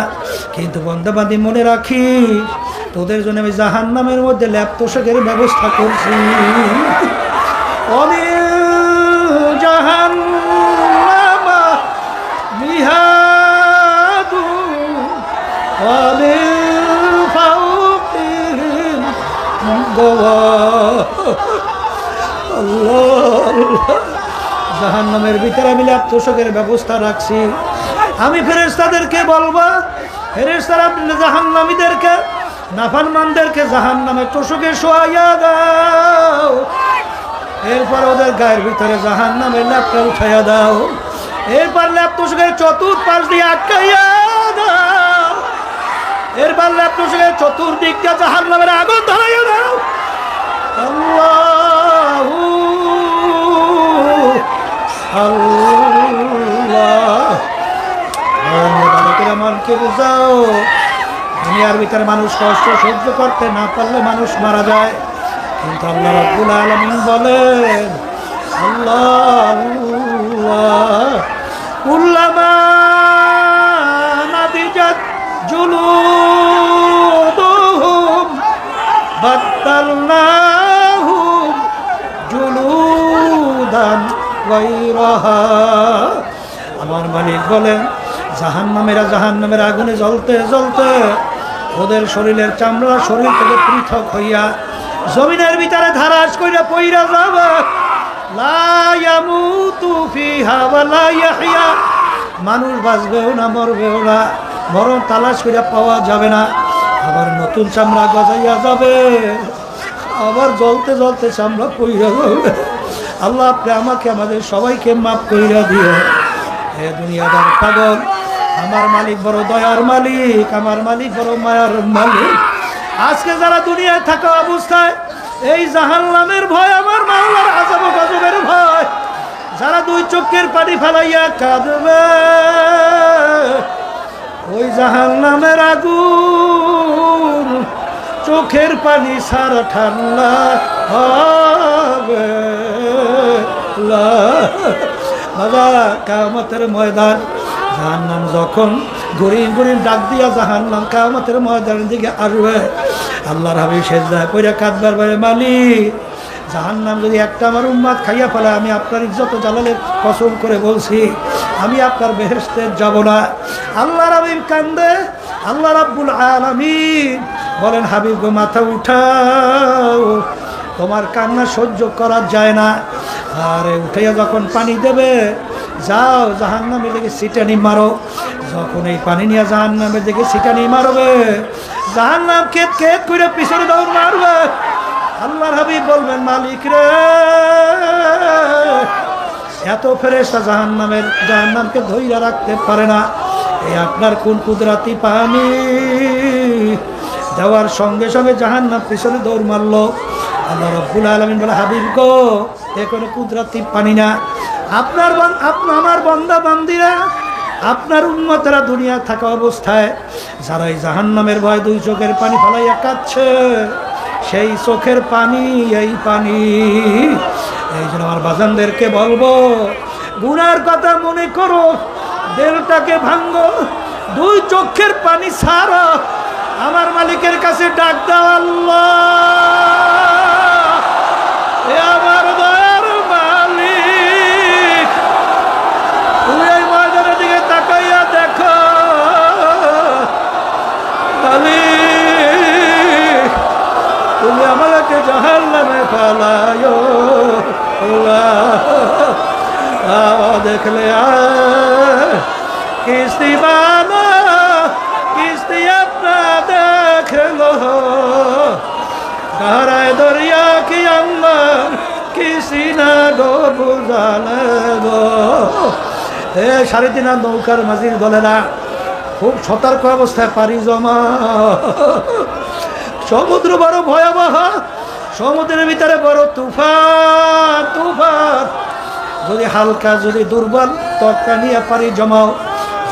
কিন্তু বন্দাবান্দি মনে রাখি, তোদের জন্য আমি জাহান্নামের মধ্যে ল্যাব তোষকের ব্যবস্থা করছি। আমি জাহান্নামা মিহাদু জাহান্নামের ভিতরে আমি ল্যাব তোষকের ব্যবস্থা রাখছি। আমি ফেরেশতাদেরকে বলবো, ফেরেশতারা আপনি জাহান্নামীদেরকে, নাফরমানদেরকে জাহান্নামে তোষকে শোয়াইয়া দাও। এরপর ওদের গায়ের ভিতরে জাহান্নামের ল্যাবটা উঠাইয়া দাও। এরপর ল্যাব তোষকের চতুর্পাশ দিয়ে আটকাইয়া দাও। এরপর ল্যাব তোষকের চতুর্দিকটা জাহান্নামের আগুন ধরাইয়া দাও। আল্লাহু আল্লাহ। আমাকে বুঝাও, দুনিয়ার ভিতরে মানুষ কষ্ট সহ্য করতে না পারলে মানুষ মারা যায়, কিন্তু আল্লাহ রাব্বুল আলামিন বলেন, আল্লাহ কুল্লামা নাদিজাত জুলুদুহুম বাদদালনাহুম জুলুদান গায়রাহা। আমার মালিক বলেন, জাহান্নামের আগুনে জ্বলতে জ্বলতে ওদের শরীরের চামড়া শরীর থেকে পৃথক হইয়া জমিনের ভিতরে ধারাস কইরা পইরা যাবে। লা ইয়ামুতু ফিহা ওয়া লা ইয়াহইয়া, মানুষ বাঁচবেও না মরবেও না, মরণ তালাশ কইরা পাওয়া যাবে না। আবার নতুন চামড়া গজাইয়া যাবে, আবার জ্বলতে জ্বলতে চামড়া পইরা যাবে। আল্লাহ আপনি আমাকে আমাদের সবাইকে মাফ কইরা দিও। হে দুনিয়াদার পাগল, আমার মালিক বড় দয়ার মালিক, আমার মালিক বড় মায়ার মালিক। আজকে যারা দুনিয়ায় থাকা অবস্থায় এই জাহান্নামের ভয়, আমার মাওলার আযাব ও গজবের ভয়, যারা দুই চোখের পানি ফেলাইয়া কাঁদবে, ওই জাহান্নামের আগুন চোখের পানি সারা ঠান্ডা হবে। বাবা, কিয়ামতের ময়দান জাহান্নাম যখন গরিব গরিব ডাক দিয়া জাহান্নাম কিয়ামতের ময়দানের দিকে আসবে। আল্লাহর হাবিব সেজদায় পড়ে কাঁদবার বলে, মালিক জাহান্নাম যদি একটা আমার উম্মাত খাইয়া ফেলে, আমি আপনার ইজ্জত জালালের কসম করে বলছি আমি আপনার বেহেশতে যাব না। আল্লাহর হাবিব কান্দে। আল্লাহ রাব্বুল আলামিন বলেন, হাবিব গো মাথা উঠাও, তোমার কান্না সহ্য করা যায় না। আরে উঠাইয়া যখন পানি দেবে, যাও জাহান্নামের দিকে ছিটানি মারো। যখন এই পানি নিয়ে জাহান্নামের দিকে ছিটানি মারবে, জাহান্নাম কেত কেত করে পিছনে দৌড় মারবে। আল্লাহর হাবিব বলবেন, মালিক রে, এত ফেরেশতা জাহান্নামকে ধইরা রাখতে পারে না। এই আপনার কোন কুদরতি পানি দেওয়ার সঙ্গে সঙ্গে জাহান্নাম পিছনে দৌড় মারলো। আল্লাহ রাব্বুল আলামিন বলে, হাবিব গো, এ কোনো কুদরতি পানি না। আমার বান্দা বান্দিরা, আপনার উম্মতেরা দুনিয়া থাকা অবস্থায় যারা এই জাহান্নামের ভয় দুই চোখের পানি ফালাইয়া কাঁদছে, সেই চোখের পানি এই পানি। এই জন্য আমার বাজানদেরকে বলবো, গুনার কথা মনে করো, দিলটাকে ভাঙ্গো, দুই চোখের পানি ছাড়ো, আমার মালিকের কাছে ডাক দাও, আল্লাহ এ আমার দয়ার মালিক, তুমি এই ময়দানের দিকে তাকাইয়া দেখো, মালিক তুমি আমাকে জাহান্নামে ফেলায়ো, দেখলে কিস্তি বানা কিস্তি আপনা দেখলো, গহরায় দরিয়া কি আমার কিসি না গো বুঝালে গো। 3.5 নৌকার মাঝির দলেরা খুব সতর্ক অবস্থায় পারি জমা। সমুদ্র বড় ভয়াবহ, সমুদ্রের ভিতরে বড় তুফান তুফান। যদি হালকা যদি দুর্বল তরকা নিয়ে পারি জমাও,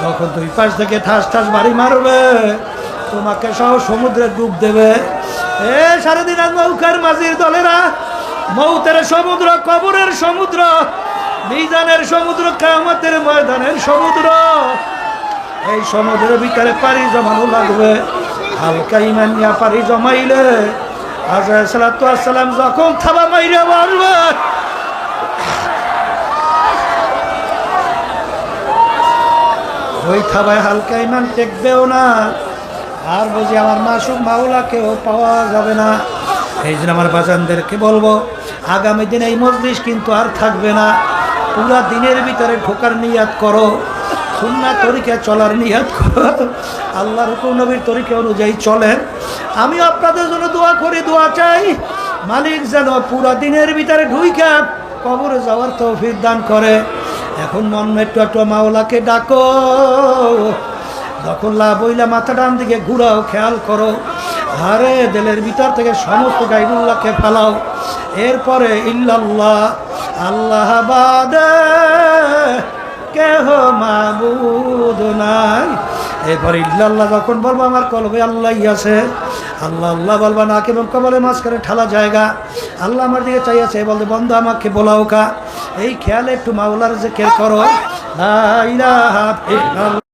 যখন দুই পাশ থেকে ঠাস ঠাস বাড়ি মারবে, তোমাকে সহ সমুদ্রে ডুব দেবে। 3.5 নৌকার মাঝির দলেরা, মৌতের সমুদ্র, কবরের সমুদ্র, মিজানের সমুদ্র, কিয়ামতের ময়দানের সমুদ্র, এই সমুদ্রের ভিতরে পারি জমানো লাগবে। হালকা ইমান নিয়ে পারি জমাইলে আজরাইল সালাতু ওয়াস সালাম যখন থাবা মাইরে বলবে, ওই থাবায় হালকা ইমান টেকবেও না, আর বুঝি আমার মাসুক মাওলাকেও পাওয়া যাবে না। এই জন্য আমার বাজানদেরকে বলবো, আগামী দিন এই মজলিস কিন্তু আর থাকবে না। পুরা দিনের ভিতরে ঢোকার নিয়াত করো, সুন্নাহ তরিকা চলার নিয়াত করো, আল্লাহর হুকুম নবীর তরিকা অনুযায়ী চলেন। আমি আপনাদের জন্য দোয়া করি, দোয়া চাই, মালিক যেন পুরা দিনের ভিতরে ঢুইকা কবরে যাওয়ার তৌফিক দান করে। এখন মন একটু একটু মাওলাকে ডাকো, যখন লাভ হইলা মাথা ডান দিকে ঘুরাও, খেয়াল করো, আরে দিলের ভিতর থেকে সমস্ত গায়বুল্লাহকে ফালাও। এরপরে ইল্লাল্লাহ, আল্লাহ বাদে কেহ মাবুদ নাই। এরপরে ইল্লাল্লাহ যখন বলবো, আমার কলবে আল্লাহ আছে, আল্লাহ আল্লাহ বলবা, নাক এবং কবলের মাঝখানে ঠালা জায়গা, আল্লাহ আমার দিকে চাইছে, বলতে বন্ধু আমাকে বলাও কা। এই খেয়ালে একটু মাওলার জিকির করো, লা ইলাহা ইল্লাল্লাহ।